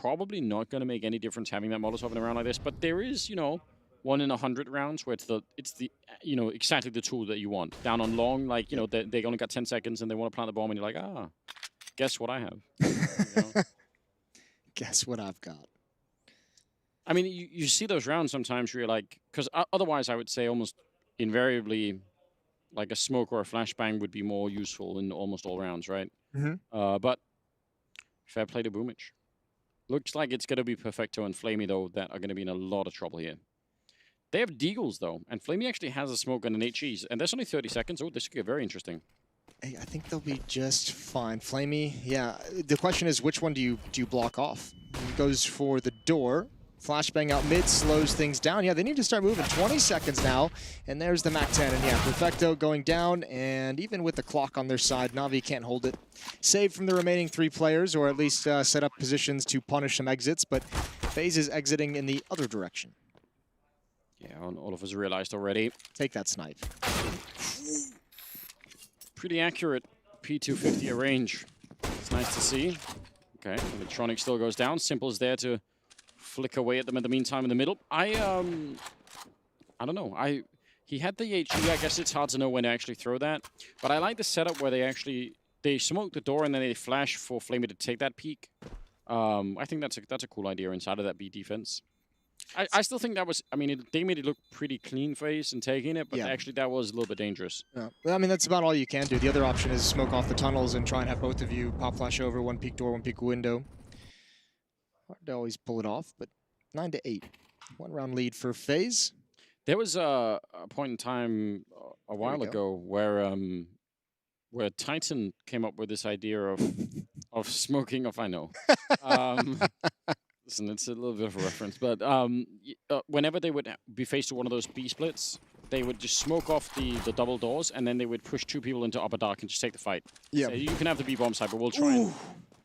probably not going to make any difference having that Molotov in a round like this, but there is, 1 in 100 rounds where it's the exactly the tool that you want. Down on long, like, they only got 10 seconds and they want to plant the bomb and you're like, guess what I have. Guess what I've got. I mean, you see those rounds sometimes where you're like, because otherwise I would say almost invariably like a smoke or a flashbang would be more useful in almost all rounds, right? Mm-hmm. But fair play to Boomich. Looks like it's going to be Perfecto and Flamey, though, that are going to be in a lot of trouble here. They have Deagles, though, and Flamey actually has a smoke and an HEs, and there's only 30 seconds. Oh, this could get very interesting. Hey, I think they'll be just fine. Flamey, yeah. The question is, which one do you block off? He goes for the door. Flashbang out mid, slows things down. Yeah, they need to start moving. 20 seconds now, and there's the MAC-10. And yeah, Perfecto going down, and even with the clock on their side, Navi can't hold it. Save from the remaining 3 players, or at least set up positions to punish some exits, but FaZe is exiting in the other direction. Yeah, all of us realized already. Take that snipe. Pretty accurate P250 range. It's nice to see. Okay, Electronic still goes down. Simple is there to flick away at them in the meantime in the middle. I don't know. He had the HE. I guess it's hard to know when to actually throw that. But I like the setup where they smoke the door and then they flash for Flamey to take that peek. I think that's a cool idea inside of that B defense. I still think that was, I mean, they made it look pretty clean face and taking it, but actually that was a little bit dangerous. Yeah. Well, I mean, that's about all you can do. The other option is smoke off the tunnels and try and have both of you pop flash over, 1 peek door, 1 peek window. Hard to always pull it off, but 9-8. 1 round lead for FaZe. There was a point in time a while ago where Titan came up with this idea of smoking off. I know. Listen, it's a little bit of a reference, but whenever they would be faced with one of those B splits, they would just smoke off the double doors, and then they would push 2 people into upper dark and just take the fight. Yeah, so you can have the B bomb side, but we'll try.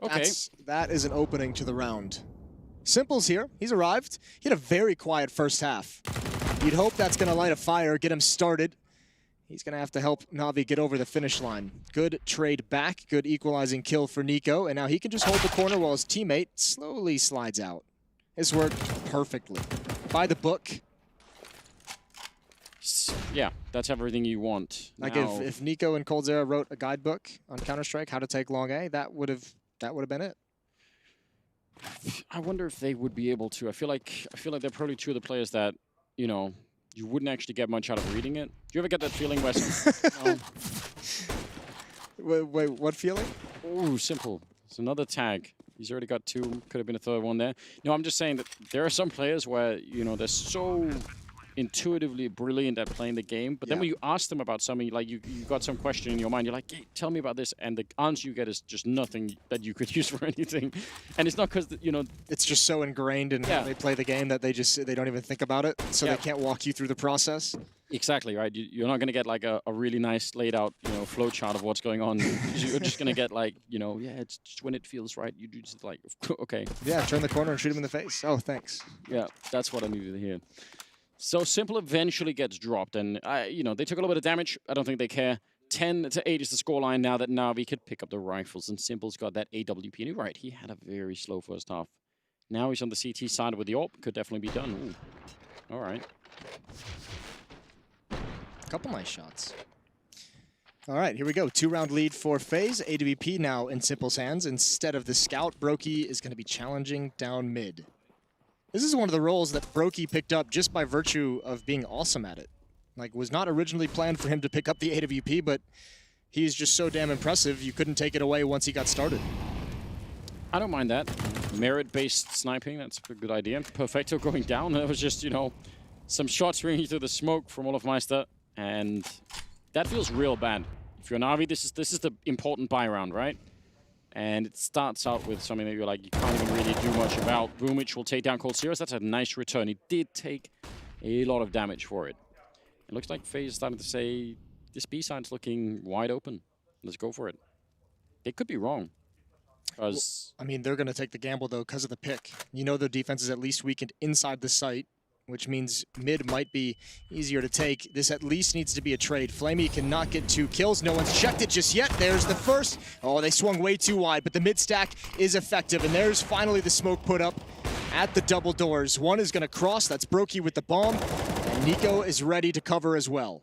Okay, that is an opening to the round. Simple's here. He's arrived. He had a very quiet first half. You'd hope that's going to light a fire, get him started. He's going to have to help Navi get over the finish line. Good trade back, good equalizing kill for Nico, and now he can just hold the corner while his teammate slowly slides out. This worked perfectly. By the book. Yeah, that's everything you want. Like Now, if Nico and Coldzera wrote a guidebook on Counter-Strike, how to take long A, that would have been it. I wonder if they would be able to. I feel like they're probably two of the players that, you know, you wouldn't actually get much out of reading it. Do you ever get that feeling where some, Wait, what feeling? Ooh, simple. It's another tag. He's already got two. Could have been a third one there. No, I'm just saying that there are some players where, you know, they're so intuitively brilliant at playing the game, but then when you ask them about something, like you got some question in your mind, you're like, hey, tell me about this, and the answer you get is just nothing that you could use for anything. And it's not because, you know, it's just so ingrained in how they play the game that they don't even think about it, so they can't walk you through the process. Exactly, right? You're not going to get like a really nice laid out, you know, flow chart of what's going on. You're just going to get like, you know, yeah, it's just when it feels right. You do just like, okay. Yeah, turn the corner and shoot him in the face. Oh, thanks. Yeah, that's what I needed to hear. So Simple eventually gets dropped, and you know, they took a little bit of damage. I don't think they care. 10-8 is the scoreline now that Na'Vi could pick up the rifles, and Simple's got that AWP. And you're right, he had a very slow first half. Now he's on the CT side with the AWP. Could definitely be done. Ooh. All right. A couple nice shots. All right, here we go. 2-round lead for FaZe. AWP now in Simple's hands. Instead of the scout, Brokey is going to be challenging down mid. This is one of the roles that Brokey picked up just by virtue of being awesome at it. Like, was not originally planned for him to pick up the AWP, but he's just so damn impressive, you couldn't take it away once he got started. I don't mind that. Merit-based sniping, that's a good idea. Perfecto going down. That was just, you know, some shots ringing through the smoke from Olofmeister, and that feels real bad. If you're Na'Vi, this is the important buy round, right? And it starts out with something that you're like, you can't even really do much about. Boomich will take down Coldzera. That's a nice return. He did take a lot of damage for it. It looks like FaZe is starting to say, this B side's looking wide open. Let's go for it. They could be wrong. Because I mean, they're going to take the gamble, though, because of the pick. You know their defense is at least weakened inside the site, which means mid might be easier to take. This at least needs to be a trade. Flamey cannot get 2 kills. No one's checked it just yet. There's the first. Oh, they swung way too wide, but the mid stack is effective. And there's finally the smoke put up at the double doors. One is going to cross. That's Brokey with the bomb. And Nico is ready to cover as well.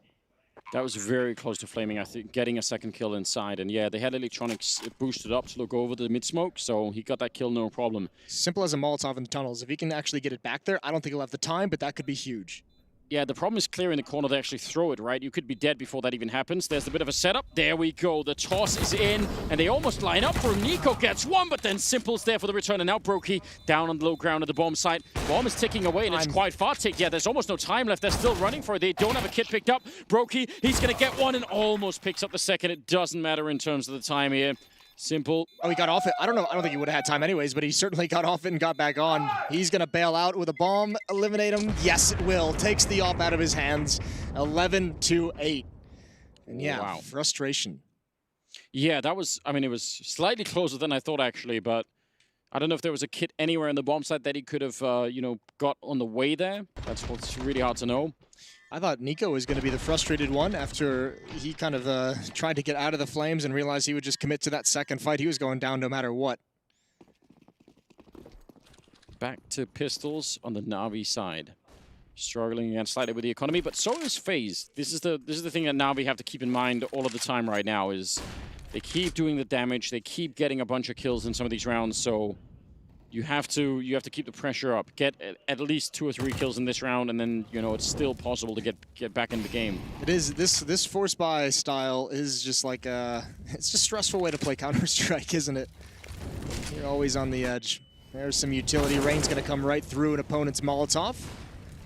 that was very close to flaming, I think, getting a second kill inside. And yeah, they had electronics boosted up to look over the mid smoke, so he got that kill no problem. Simple as a Molotov in the tunnels. If he can actually get it back there, I don't think he'll have the time, but that could be huge. Yeah, the problem is clear in the corner. They actually throw it, right? You could be dead before that even happens. There's a bit of a setup. There we go. The toss is in, and they almost line up for him. Nico gets one, but then Simple's there for the return. And now Brokey down on the low ground at the bomb site. Bomb is ticking away, and it's quite far ticked. Yeah, there's almost no time left. They're still running for it. They don't have a kit picked up. Brokey, he's going to get one and almost picks up the second. It doesn't matter in terms of the time here. Simple. Oh, he got off it. I don't know. I don't think he would have had time anyways, but he certainly got off it and got back on. He's going to bail out with a bomb. Eliminate him. Yes, it will. Takes the op out of his hands. 11-8. And yeah, wow. Frustration. Yeah, that was, I mean, it was slightly closer than I thought, actually, but I don't know if there was a kit anywhere in the bomb site that he could have, you know, got on the way there. That's what's really hard to know. I thought Nico was going to be the frustrated one after he kind of tried to get out of the flames and realized he would just commit to that second fight. He was going down no matter what. Back to pistols on the Na'Vi side. Struggling again slightly with the economy, but so is FaZe. This is the thing that Na'Vi have to keep in mind all of the time right now is they keep doing the damage, they keep getting a bunch of kills in some of these rounds, so you have to keep the pressure up. Get at least 2 or 3 kills in this round, and then, you know, it's still possible to get back in the game. It is. This force buy style is just like it's just a stressful way to play Counter-Strike, isn't it? You're always on the edge. There's some utility. Rain's going to come right through an opponent's Molotov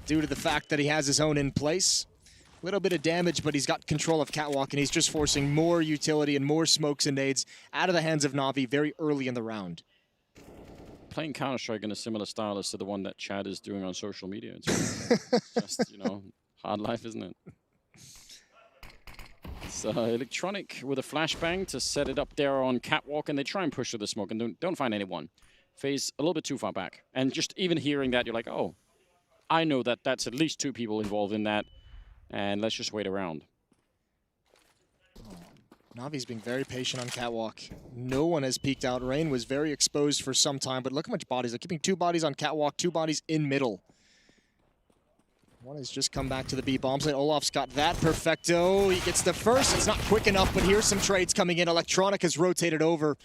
due to the fact that he has his own in place. A little bit of damage, but he's got control of Catwalk, and he's just forcing more utility and more smokes and nades out of the hands of Na'Vi very early in the round. Playing Counter-Strike in a similar style as to the one that Chad is doing on social media. It's just, you know, hard life, isn't it? It's Electronic with a flashbang to set it up there on Catwalk, and they try and push through the smoke and don't find anyone. FaZe a little bit too far back. And just even hearing that, you're like, oh, I know that that's at least 2 people involved in that, and let's just wait around. Navi's being very patient on Catwalk. No one has peeked out. Rain was very exposed for some time, but look how much bodies. They're keeping 2 bodies on Catwalk, 2 bodies in middle. One has just come back to the B bomb site. Olaf's got that perfecto. He gets the first. It's not quick enough, but here's some trades coming in. Electronic has rotated over.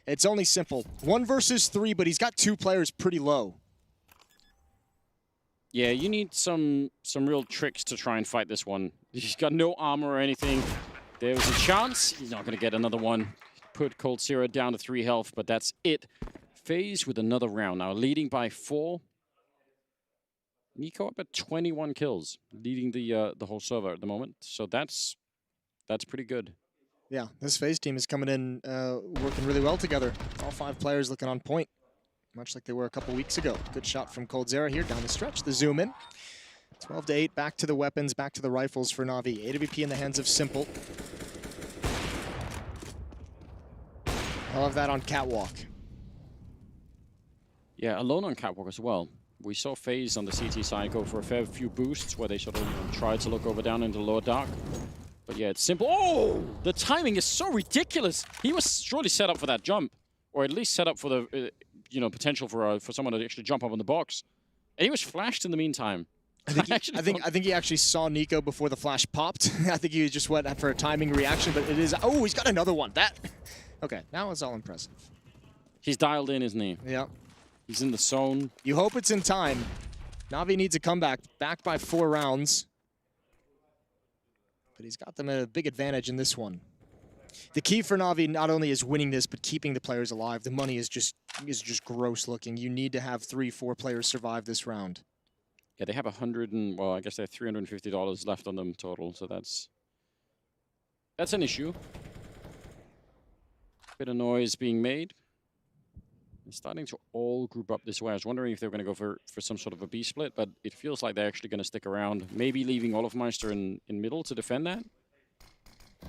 It's only simple. 1 versus 3, but he's got 2 players pretty low. Yeah, you need some real tricks to try and fight this one. He's got no armor or anything. There was a chance. He's not going to get another one. Put Coldzera down to 3 health, but that's it. FaZe with another round now, leading by 4. Nico up at 21 kills, leading the whole server at the moment. So that's pretty good. Yeah, this FaZe team is coming in working really well together. All 5 players looking on point, much like they were a couple weeks ago. Good shot from Coldzera here down the stretch. The zoom in. 12-8, back to the weapons, back to the rifles for Na'Vi. AWP in the hands of Simple. I love that on Catwalk. Yeah, alone on Catwalk as well. We saw FaZe on the CT side go for a fair few boosts where they sort of tried to look over down into lower dark. But yeah, it's Simple. Oh! The timing is so ridiculous. He was surely set up for that jump, or at least set up for the potential for someone to actually jump up on the box. And he was flashed in the meantime. I think he actually saw Nico before the flash popped. I think he just went for a timing reaction, but it is. Oh, he's got another one. Okay, now it's all impressive. He's dialed in, isn't he? Yeah. He's in the zone. You hope it's in time. Na'Vi needs a comeback, back by 4 rounds. But he's got them at a big advantage in this one. The key for Na'Vi not only is winning this, but keeping the players alive. The money is just gross looking. You need to have 3-4 players survive this round. Yeah, they have I guess they have $350 left on them total, so that's an issue. Bit of noise being made. They're starting to all group up this way. I was wondering if they were going to go for some sort of a B split, but it feels like they're actually going to stick around. Maybe leaving Olofmeister in middle to defend that. Oh,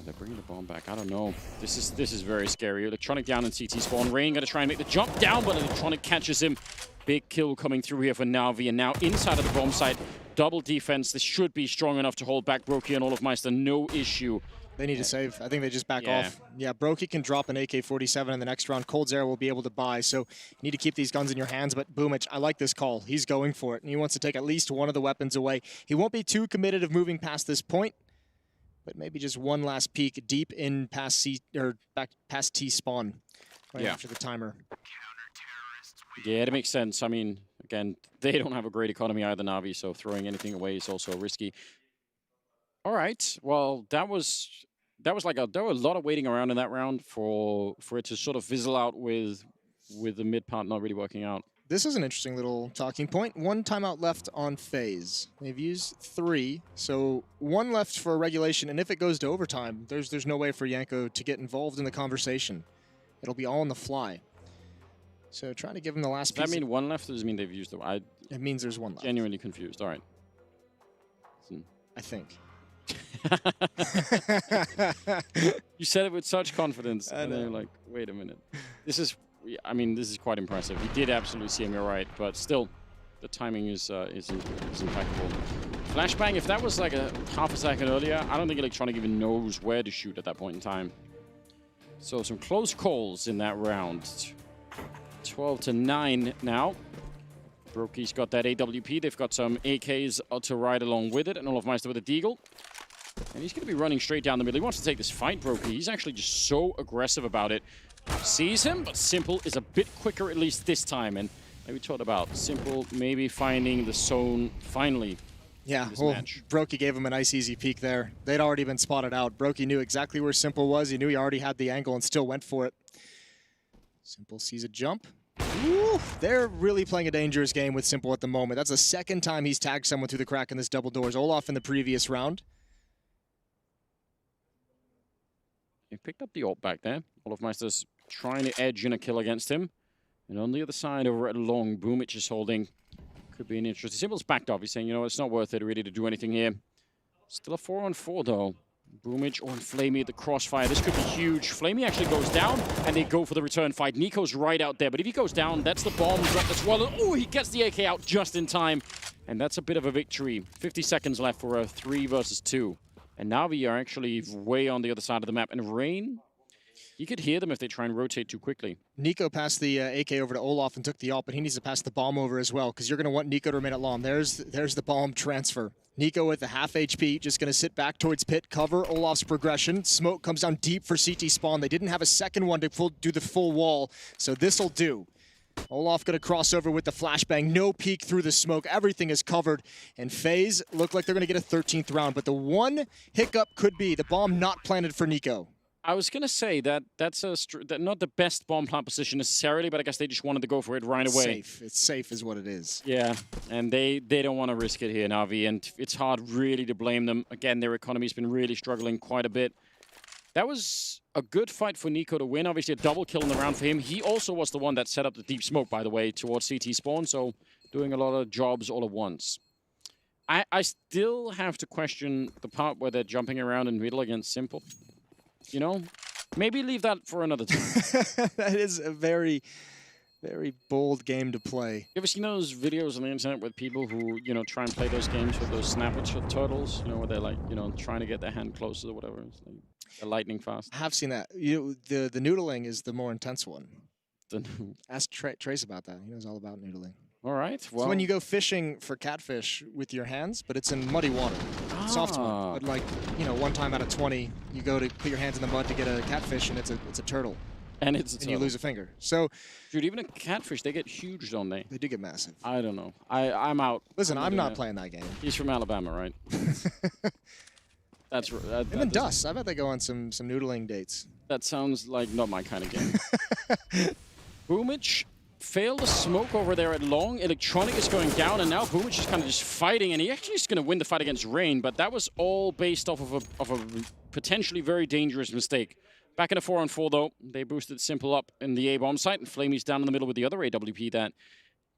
they're bringing the bomb back. I don't know. This is very scary. Electronic down in CT spawn. Rain going to try and make the jump down, but Electronic catches him. Big kill coming through here for Na'Vi, and now inside of the bomb site. Double defense. This should be strong enough to hold back Brokey and Olofmeister. No issue. They need to save. I think they just back off. Yeah, Brokey can drop an AK-47 in the next round. Coldzera will be able to buy, so you need to keep these guns in your hands. But Boomich, I like this call. He's going for it, and he wants to take at least one of the weapons away. He won't be too committed of moving past this point, but maybe just one last peek deep in past C or back past T spawn right after the timer. Yeah, it makes sense. I mean, again, they don't have a great economy either, Na'Vi, so throwing anything away is also risky. All right. Well, there were a lot of waiting around in that round for it to sort of fizzle out with the mid part not really working out. This is an interesting little talking point. 1 timeout left on FaZe. They've used 3, so 1 left for regulation, and if it goes to overtime, there's no way for Yanko to get involved in the conversation. It'll be all on the fly. So trying to give him the last piece. Does that mean 1 left, or does it mean they've used it? It means there's 1 left. Genuinely confused. All right. I think. You said it with such confidence, and then you're like, wait a minute. This is quite impressive. He did absolutely see him, you're right, but still, the timing is impeccable. Flashbang, if that was like a half a second earlier, I don't think Electronic even knows where to shoot at that point in time. So some close calls in that round. 12-9 now. Brokey's got that AWP. They've got some AKs to ride along with it, and Olofmeister with a deagle. And he's going to be running straight down the middle. He wants to take this fight, Brokey. He's actually just so aggressive about it. Sees him, but Simple is a bit quicker, at least this time. And like we talked about, Simple maybe finding the zone finally. Yeah, well, Brokey gave him a nice easy peek there. They'd already been spotted out. Brokey knew exactly where Simple was. He knew he already had the angle and still went for it. Simple sees a jump. Ooh, they're really playing a dangerous game with Simple at the moment. That's the 2nd time he's tagged someone through the crack in this double doors. Olaf in the previous round. He picked up the ult back there. Olofmeister's trying to edge in a kill against him. And on the other side, over at long, Boomich is holding. Could be an interesting. Simple's backed off. He's saying, you know, it's not worth it really to do anything here. Still a 4-on-4 though. Boomich or Flamey at the crossfire. This could be huge. Flamey actually goes down, and they go for the return fight. Nico's right out there, but if he goes down, that's the bomb drop as well. Oh, he gets the AK out just in time. And that's a bit of a victory. 50 seconds left for a 3 versus 2. And now we are actually way on the other side of the map. And Rain, You could hear them if they try and rotate too quickly. Nico passed the AK over to Olaf and took the op, but he needs to pass the bomb over as well, because you're going to want Nico to remain at long. There's the bomb transfer. Nico with the half HP, just going to sit back towards pit, cover Olaf's progression. Smoke comes down deep for CT spawn. They didn't have a second one to do the full wall, so this'll do. Olaf going to cross over with the flashbang. No peek through the smoke. Everything is covered. And FaZe look like they're going to get a 13th round. But the one hiccup could be the bomb not planted for Nico. I was going to say that's not the best bomb plant position necessarily, but I guess they just wanted to go for it right away. Safe. It's safe is what it is. Yeah, and they don't want to risk it here, Na'Vi, and it's hard really to blame them. Again, their economy's been really struggling quite a bit. That was a good fight for Nico to win. Obviously, a double kill in the round for him. He also was the one that set up the deep smoke, by the way, towards CT spawn, so doing a lot of jobs all at once. I still have to question the part where they're jumping around in middle against Simple. You know, maybe leave that for another time. That is a very, very bold game to play. You ever seen those videos on the internet with people who, you know, try and play those games with those snapper turtles? You know, where they're like, you know, trying to get their hand closer or whatever. It's like they're lightning fast. I have seen that. The noodling is the more intense one. Ask Trace about that. He knows all about noodling. All right. Well, So when you go fishing for catfish with your hands, but it's in muddy water, soft mud. But like, you know, 1 time out of 20, you go to put your hands in the mud to get a catfish, and it's a turtle, and it's and you lose a finger. So, dude, even a catfish, they get huge, don't they? they do get massive. I don't know. I'm out. Listen, I'm not doing it. playing that game. He's from Alabama, right? That's And then Dust. I bet they go on some noodling dates. That sounds like not my kind of game. Boomich failed the smoke over there at long. Electronic is going down, and now Boomich is kind of just fighting, and he actually is going to win the fight against Rain, but that was all based off of a potentially very dangerous mistake. Back in a 4-on-4, though, they boosted Simple up in the A-bomb site, and Flamey's down in the middle with the other AWP. That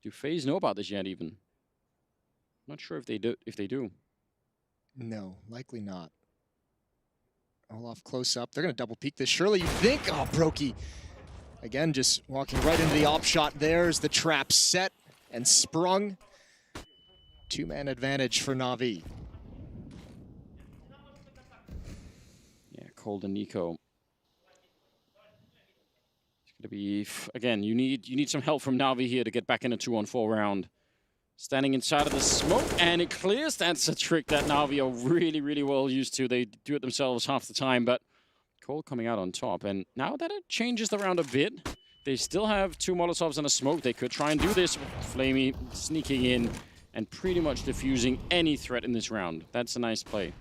do FaZe know about this yet, even? Not sure if they do. No, likely not. Olaf close up. They're going to double peek this. Surely you think? Oh, Brokey. Again, just walking right into the op shot. There's the trap set and sprung. 2-man advantage for Na'Vi. Yeah, Cold and Nico. It's going to be, again, you need some help from Na'Vi here to get back in a 2-on-4 round. Standing inside of the smoke, and it clears. That's a trick that Na'Vi are really, really well used to. They do it themselves half the time, but Cole coming out on top. And now that it changes the round a bit, they still have 2 Molotovs and a smoke. They could try and do this with Flamey sneaking in and pretty much diffusing any threat in this round. That's a nice play.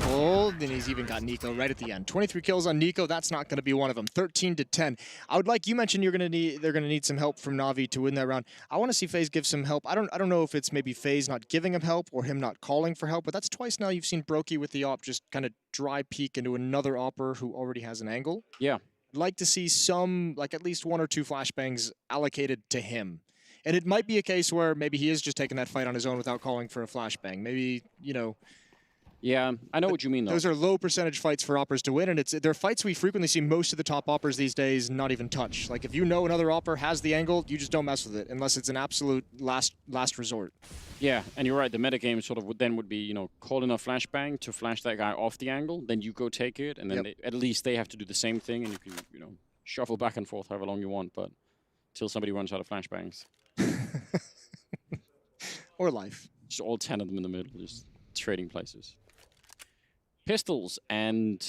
Oh, then he's even got Nico right at the end. 23 kills on Nico. That's not going to be one of them. 13-10. I would like you mentioned they're going to need some help from Na'Vi to win that round. I want to see FaZe give some help. I don't know if it's maybe FaZe not giving him help or him not calling for help, but that's twice now you've seen Brokey with the op just kind of dry peek into another opper who already has an angle. Yeah. I'd like to see some, like at least 1 or 2 flashbangs allocated to him. And it might be a case where maybe he is just taking that fight on his own without calling for a flashbang. Maybe, you know. Yeah, I know what you mean, though. Those are low percentage fights for oppers to win, and they're fights we frequently see most of the top oppers these days not even touch. Like, if you know another opper has the angle, you just don't mess with it, unless it's an absolute last resort. Yeah, and you're right, the metagame sort of would be, you know, call in a flashbang to flash that guy off the angle, then you go take it, and then at least they have to do the same thing, and you can, you know, shuffle back and forth however long you want, but until somebody runs out of flashbangs. Or life. Just all 10 of them in the middle, just trading places. Pistols, and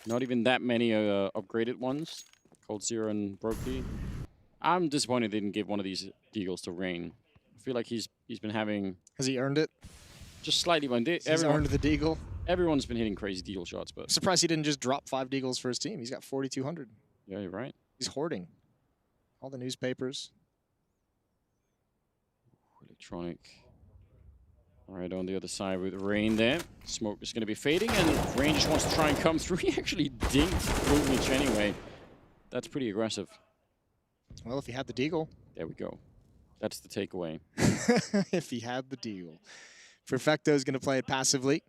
not even that many upgraded ones. Cold Zero and Brokey. I'm disappointed they didn't give one of these Deagles to Rain. I feel like he's been having... Has he earned it? Just slightly. He's earned the Deagle? Everyone's been hitting crazy Deagle shots, but... I'm surprised he didn't just drop 5 Deagles for his team. He's got 4,200. Yeah, you're right. He's hoarding. All the newspapers. Electronic. All right, on the other side with Rain there. Smoke is going to be fading, and Rain just wants to try and come through. He actually dinked Boomich anyway. That's pretty aggressive. Well, if he had the Deagle. There we go. That's the takeaway. If he had the Deagle. Perfecto's going to play it passively.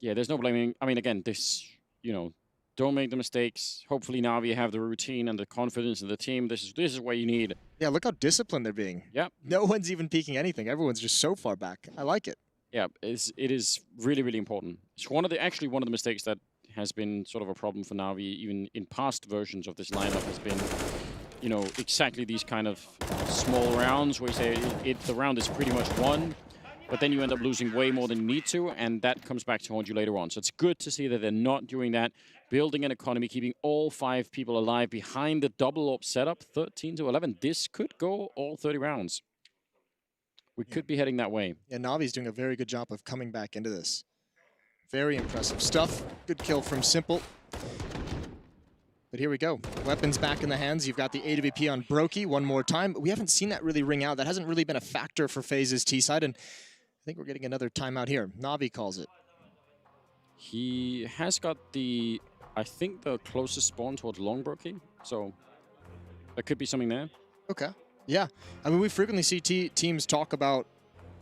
Yeah, there's no blaming. I mean, again, this, you know, don't make the mistakes. Hopefully Na'Vi have the routine and the confidence in the team. This is what you need. Yeah, look how disciplined they're being. Yep. No one's even peeking anything. Everyone's just so far back. I like it. Yeah, it is really, really important. It's actually one of the mistakes that has been sort of a problem for Na'Vi, even in past versions of this lineup, has been, you know, exactly these kind of small rounds where you say the round is pretty much won, but then you end up losing way more than you need to, and that comes back to haunt you later on. So it's good to see that they're not doing that, building an economy, keeping all 5 people alive behind the double AWP setup, 13-11. This could go all 30 rounds. We could be heading that way. Yeah, Navi's doing a very good job of coming back into this. Very impressive stuff. Good kill from Simple. But here we go. Weapons back in the hands. You've got the AWP on Brokey one more time. We haven't seen that really ring out. That hasn't really been a factor for FaZe's T-side, and I think we're getting another timeout here. Navi calls it. He has got the, I think, the closest spawn towards long Brokey, so there could be something there. Okay. Yeah. I mean, we frequently see teams talk about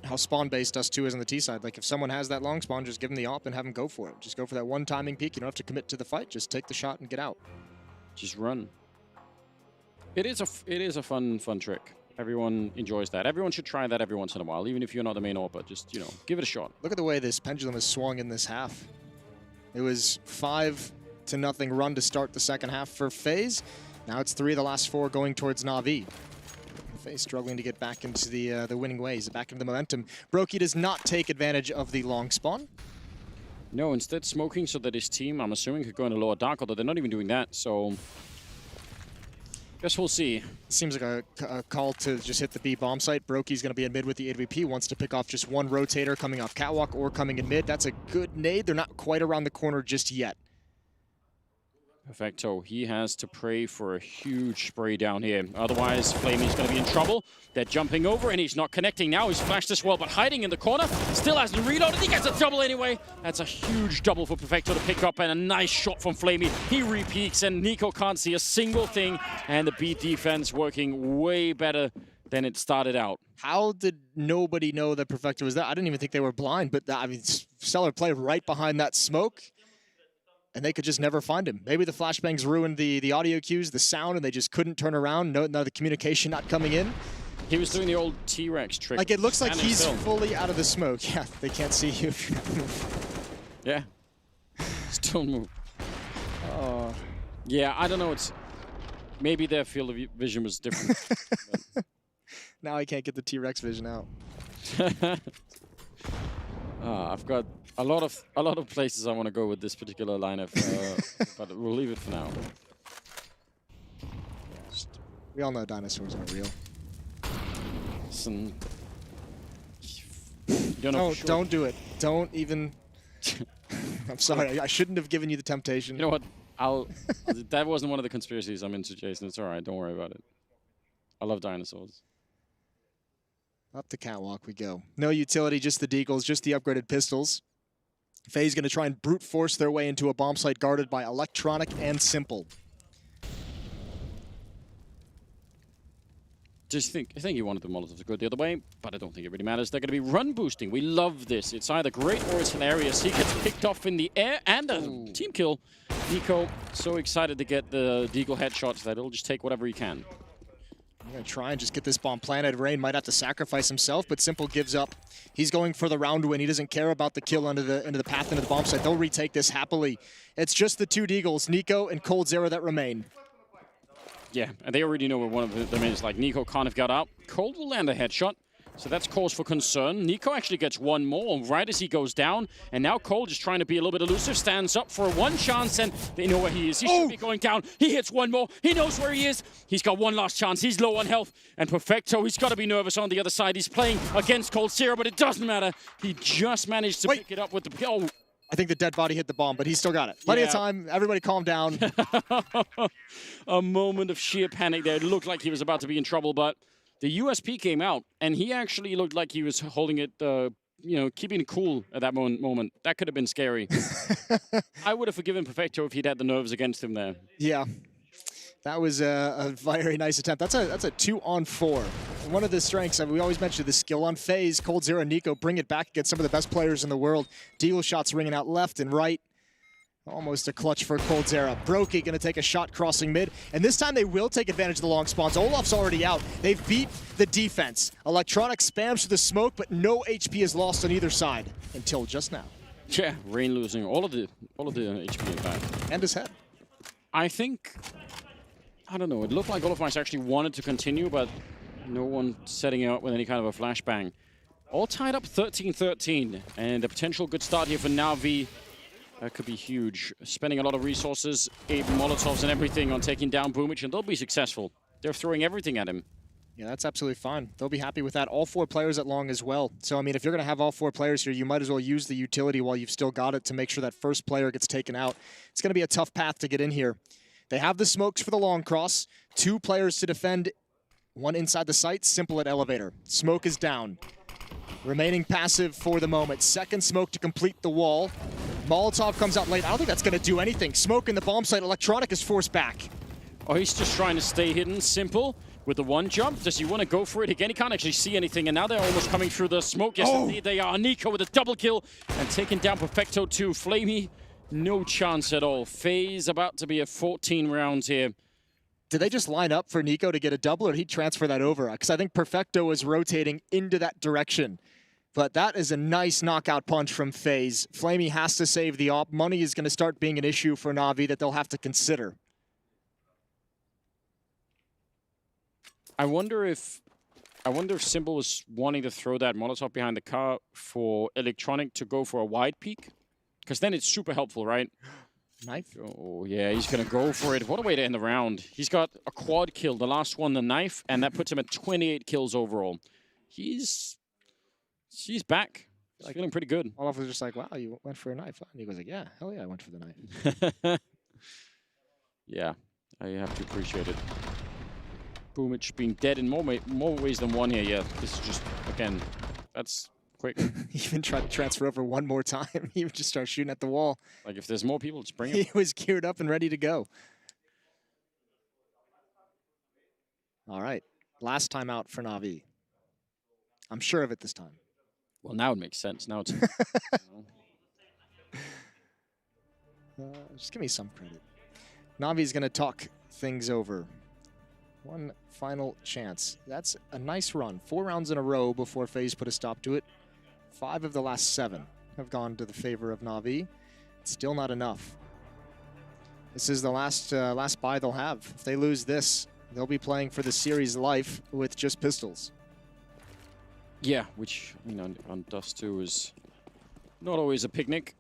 how spawn-based Dust2 is on the T side. Like, if someone has that long spawn, just give them the AWP and have them go for it. Just go for that one timing peak. You don't have to commit to the fight. Just take the shot and get out. Just run. It is a fun trick. Everyone enjoys that. Everyone should try that every once in a while, even if you're not the main AWPer. Just, you know, give it a shot. Look at the way this pendulum has swung in this half. It was 5-0 run to start the second half for FaZe. Now it's 3 of the last 4 going towards Na'Vi. FaZe struggling to get back into the winning ways, back into the momentum. Brokey does not take advantage of the long spawn. No, instead smoking so that his team, I'm assuming, could go into lower dark, although they're not even doing that, so guess we'll see. Seems like a call to just hit the B bomb site. Brokey's going to be in mid with the AWP, wants to pick off just one rotator coming off catwalk or coming in mid. That's a good nade. They're not quite around the corner just yet. Perfecto. He has to pray for a huge spray down here. Otherwise, Flamey's going to be in trouble. They're jumping over, and he's not connecting now. He's flashed as well, but hiding in the corner. Still hasn't reloaded. He gets a double anyway. That's a huge double for Perfecto to pick up, and a nice shot from Flamey. He re-peeks, and Nico can't see a single thing, and the B defense working way better than it started out. How did nobody know that Perfecto was there? I didn't even think they were blind, but I mean, stellar play right behind that smoke. And they could just never find him. Maybe the flashbangs ruined the audio cues, the sound, and they just couldn't turn around. No, the communication not coming in. He was doing the old T-Rex trick. Like, it looks like he's still fully out of the smoke. Yeah, they can't see you if you don't move. Yeah. Still move. Yeah, I don't know. It's maybe their field of vision was different. Now I can't get the T-Rex vision out. I've got a lot of places I want to go with this particular lineup, but we'll leave it for now. We all know dinosaurs aren't real. Listen, Don't do it. Don't even. I'm sorry. I shouldn't have given you the temptation. You know what? That wasn't one of the conspiracies I'm into, Jason. It's all right. Don't worry about it. I love dinosaurs. Up the catwalk we go. No utility, just the deagles, just the upgraded pistols. FaZe going to try and brute force their way into a bomb site guarded by Electronic and Simple. I think you wanted the Molotov to go the other way, but I don't think it really matters. They're going to be run boosting. We love this. It's either great or it's hilarious. He gets picked off in the air and a team kill. Nico, so excited to get the deagle headshots that he'll just take whatever he can. I'm going to try and just get this bomb planted. Rain might have to sacrifice himself, but Simple gives up. He's going for the round win. He doesn't care about the kill into the path into the bomb site. They'll retake this happily. It's just the 2 deagles, Nico and coldzera, that remain. Yeah, and they already know where one of them is. Like, Nico can't have got out. Cold will land a headshot, so that's cause for concern. Nico actually gets one more right as he goes down, and now Cole just trying to be a little bit elusive, stands up for one chance, and they know where he is. He should be going down. He hits one more. He knows where he is. He's got one last chance. He's low on health, and Perfecto, he's got to be nervous on the other side. He's playing against coldzera, but it doesn't matter. He just managed to pick it up with the... Oh. I think the dead body hit the bomb, but he's still got it. Plenty of time. Everybody calm down. A moment of sheer panic there. It looked like he was about to be in trouble, but the USP came out, and he actually looked like he was holding it, you know, keeping it cool at that moment. That could have been scary. I would have forgiven Perfecto if he'd had the nerves against him there. Yeah. That was a very nice attempt. That's a 2-on-4. One of the strengths, we always mention the skill on FaZe. coldzera and Nico bring it back against some of the best players in the world. Deagle shots ringing out left and right. Almost a clutch for coldzera. Brokey going to take a shot crossing mid. And this time they will take advantage of the long spawns. Olaf's already out. They've beat the defense. Electronic spams through the smoke, but no HP is lost on either side until just now. Yeah, Rain losing all of the HP in fact. And his head. I think, I don't know, it looked like all of us actually wanted to continue, but no one setting out with any kind of a flashbang. All tied up 13-13, and a potential good start here for Na'Vi. That could be huge. Spending a lot of resources, 8 Molotovs and everything on taking down Boomich, and they'll be successful. They're throwing everything at him. Yeah, that's absolutely fine. They'll be happy with that. All 4 players at long as well. So, I mean, if you're going to have all 4 players here, you might as well use the utility while you've still got it to make sure that first player gets taken out. It's going to be a tough path to get in here. They have the smokes for the long cross. 2 players to defend. 1 inside the site, Simple at elevator. Smoke is down. Remaining passive for the moment. Second smoke to complete the wall. Molotov comes out late. I don't think that's going to do anything. Smoke in the bomb site. Electronic is forced back. Oh, he's just trying to stay hidden. Simple with the 1 jump. Does he want to go for it again? He can't actually see anything, and now they're almost coming through the smoke. Yes, indeed they are. Nico with a double kill and taking down Perfecto 2. Flamey, no chance at all. FaZe about to be at 14 rounds here. Did they just line up for Nico to get a double, or did he transfer that over? Because I think Perfecto is rotating into that direction. But that is a nice knockout punch from FaZe. Flamey has to save the op. Money is going to start being an issue for Na'Vi that they'll have to consider. I wonder if Simple was wanting to throw that Molotov behind the car for Electronic to go for a wide peek. Because then it's super helpful, right? Knife? Oh, yeah, he's going to go for it. What a way to end the round. He's got a quad kill, the last one, the knife, and that puts him at 28 kills overall. He's back. He's feeling pretty good. Olaf was just like, wow, you went for a knife. And he goes like, yeah, hell yeah, I went for the knife. Yeah, I have to appreciate it. Boomich being dead in more ways than one here. Yeah, this is just, again, that's quick. He even tried to transfer over one more time. He would just start shooting at the wall. Like, if there's more people, just bring He it. was geared up and ready to go. All right, last time out for Na'Vi. I'm sure of it this time. Well, now it makes sense. Now it's... Just give me some credit. Na'Vi's going to talk things over. One final chance. That's a nice run. 4 rounds in a row before FaZe put a stop to it. 5 of the last 7 have gone to the favor of Na'Vi. Still not enough. This is the last buy they'll have. If they lose this, they'll be playing for the series life with just pistols. Yeah, which, you know, on Dust2 is not always a picnic.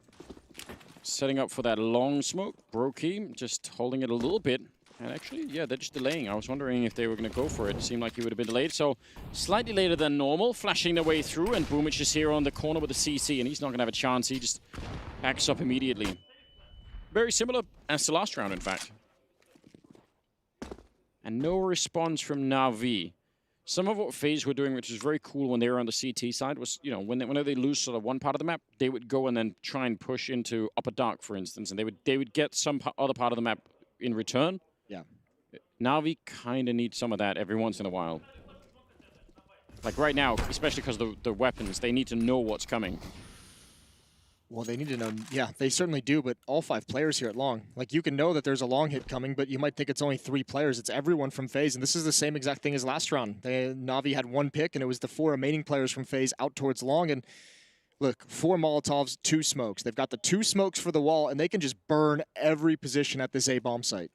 Setting up for that long smoke. Brokey just holding it a little bit. And actually, yeah, they're just delaying. I was wondering if they were going to go for it. It seemed like he would have been delayed. So slightly later than normal, flashing their way through. And Boomich is here on the corner with the CC, and he's not going to have a chance. He just backs up immediately. Very similar as the last round, in fact. And no response from Na'Vi. Some of what FaZe were doing, which was very cool when they were on the CT side, was, you know, whenever they lose sort of one part of the map, they would go and then try and push into Upper Dark, for instance, and they would get some other part of the map in return. Yeah. Na'Vi kind of need some of that every once in a while. Like right now, especially because of the weapons, they need to know what's coming. Well, they need to know. Yeah, they certainly do, but all 5 players here at long. Like, you can know that there's a long hit coming, but you might think it's only 3 players. It's everyone from FaZe, and this is the same exact thing as last round. Na'Vi had 1 pick, and it was the 4 remaining players from FaZe out towards long, and look, 4 Molotovs, 2 smokes. They've got the 2 smokes for the wall, and they can just burn every position at this A-bomb site.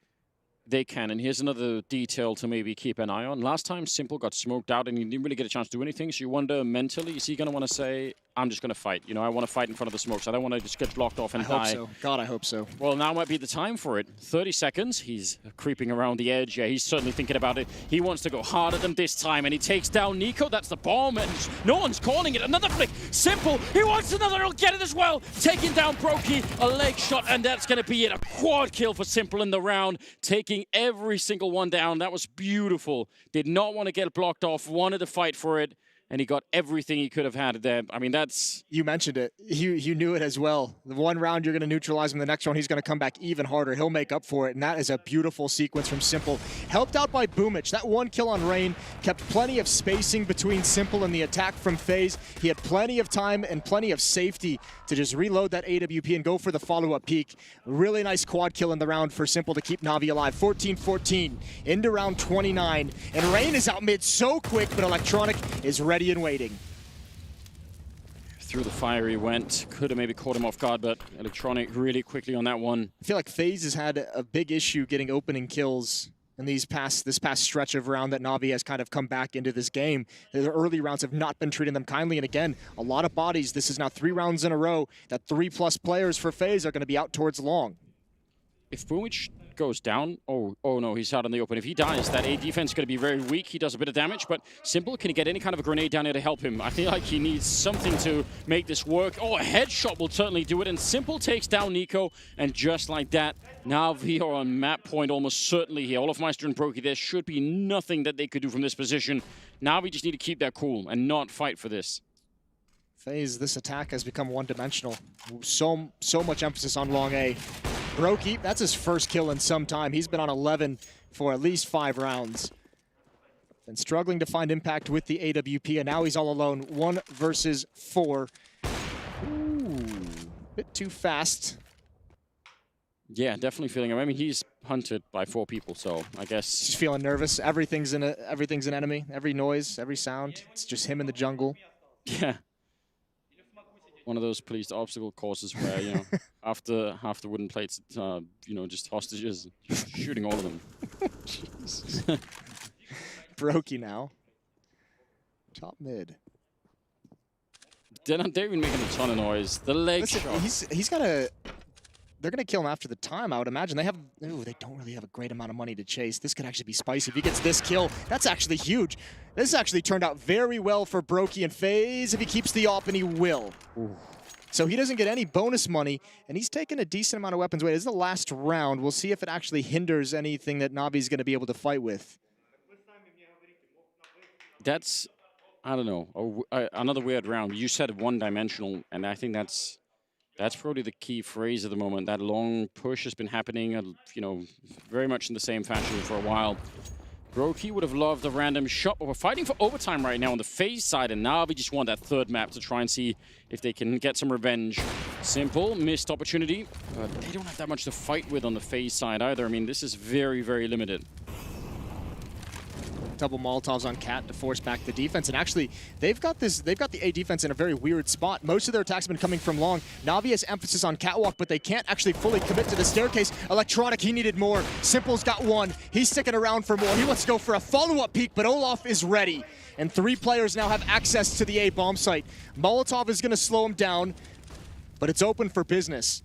They can, and here's another detail to maybe keep an eye on. Last time, Simple got smoked out, and he didn't really get a chance to do anything, so you wonder mentally, is he going to want to say, I'm just going to fight? You know, I want to fight in front of the smokes. I don't want to just get blocked off and die. I hope so. God, I hope so. Well, now might be the time for it. 30 seconds. He's creeping around the edge. Yeah, he's certainly thinking about it. He wants to go harder than this time, and he takes down Nico. That's the bomb, and no one's calling it. Another flick. Simple. He wants another. He'll get it as well. Taking down Brokey. A leg shot, and that's going to be it. A quad kill for Simple in the round. Taking every single one down. That was beautiful. Did not want to get blocked off. Wanted to fight for it. And he got everything he could have had there. I mean, that's... You mentioned it. You knew it as well. The one round, you're going to neutralize him. The next round, he's going to come back even harder. He'll make up for it, and that is a beautiful sequence from Simple. Helped out by Boomich. That 1 kill on Rain kept plenty of spacing between Simple and the attack from FaZe. He had plenty of time and plenty of safety to just reload that AWP and go for the follow-up peak. Really nice quad kill in the round for Simple to keep Na'Vi alive. 14-14 into round 29. And Rain is out mid so quick, but Electronic is ready and waiting. through the fire he went. Could have maybe caught him off guard, but Electronic really quickly on that one. I feel like FaZe has had a big issue getting opening kills in this past stretch of round that Na'Vi has kind of come back into this game. The early rounds have not been treating them kindly, and again, a lot of bodies. This is now 3 rounds in a row that 3+ players for FaZe are going to be out towards long. If Boomich goes down, oh no, he's out in the open. If he dies, that A defense is going to be very weak. He does a bit of damage, but Simple, can he get any kind of a grenade down here to help him? I feel like he needs something to make this work. Oh, a headshot will certainly do it, and Simple takes down Nico, and just like that, Na'Vi are on map point almost certainly here. Olofmeister and Brokey, there should be nothing that they could do from this position. Na'Vi just need to keep that cool and not fight for this. FaZe, this attack has become one-dimensional. So much emphasis on long A. Brokey, that's his first kill in some time. He's been on 11 for at least 5 rounds. Been struggling to find impact with the AWP, and now he's all alone. 1 versus 4. Ooh, bit too fast. Yeah, definitely feeling him. I mean, he's hunted by 4 people, so I guess... Just feeling nervous. Everything's an enemy. Every noise, every sound. It's just him in the jungle. Yeah. One of those policed obstacle courses where, you know, after half the wooden plates, you know, just hostages, shooting all of them. Jesus. Brokey now. Top mid. They're not even making a ton of noise. The leg shot. He's got a... They're going to kill him after the time, I would imagine. They don't really have a great amount of money to chase. This could actually be spicy. If he gets this kill, that's actually huge. This actually turned out very well for Brokey and FaZe if he keeps the op, and he will. Ooh. So he doesn't get any bonus money, and he's taken a decent amount of weapons away. This is the last round. We'll see if it actually hinders anything that Navi's going to be able to fight with. That's, I don't know, another weird round. You said one-dimensional, and I think that's probably the key phrase at the moment. That long push has been happening, you know, very much in the same fashion for a while. Brokey would have loved a random shot, but we're fighting for overtime right now on the FaZe side, and now we just want that 3rd map to try and see if they can get some revenge. Simple, missed opportunity, but they don't have that much to fight with on the FaZe side either. I mean, this is very, very limited. Double Molotovs on Cat to force back the defense, and actually they've got the A defense in a very weird spot. Most of their attacks have been coming from long. Na'Vi has emphasis on Catwalk, but they can't actually fully commit to the staircase. Electronic, he needed more. Simple's got 1. He's sticking around for more. He wants to go for a follow-up peek, but Olaf is ready, and 3 players now have access to the A bomb site. Molotov is going to slow him down, but it's open for business.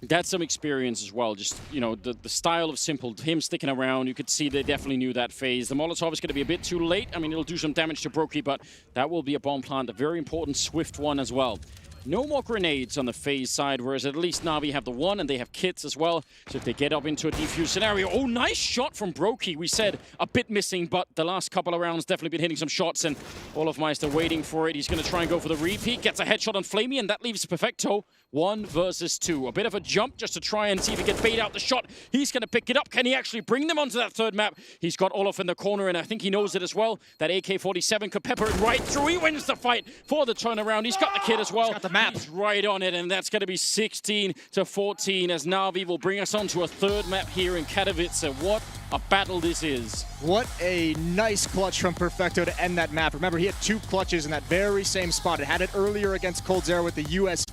That's some experience as well. Just, you know, the style of Simple, him sticking around, you could see they definitely knew that phase. The Molotov is going to be a bit too late. I mean, it'll do some damage to Brokey, but that will be a bomb plant, a very important, swift one as well. No more grenades on the FaZe side, whereas at least Na'Vi have the 1 and they have kits as well. So if they get up into a defuse scenario, oh, nice shot from Brokey. We said a bit missing, but the last couple of rounds definitely been hitting some shots, and Olofmeister waiting for it. He's going to try and go for the repeat, gets a headshot on Flamey, and that leaves Perfecto 1 versus 2. A bit of a jump just to try and see if he can bait out the shot. He's going to pick it up. Can he actually bring them onto that 3rd map? He's got Olof in the corner, and I think he knows it as well. That AK-47 could pepper it right through. He wins the fight for the turnaround. He's got the kit as well. He's got the map. He's right on it, and that's going to be 16-14 as Na'Vi will bring us onto a 3rd map here in Katowice. What a battle this is. What a nice clutch from Perfecto to end that map. Remember, he had 2 clutches in that very same spot. It had it earlier against Cold Zero with the US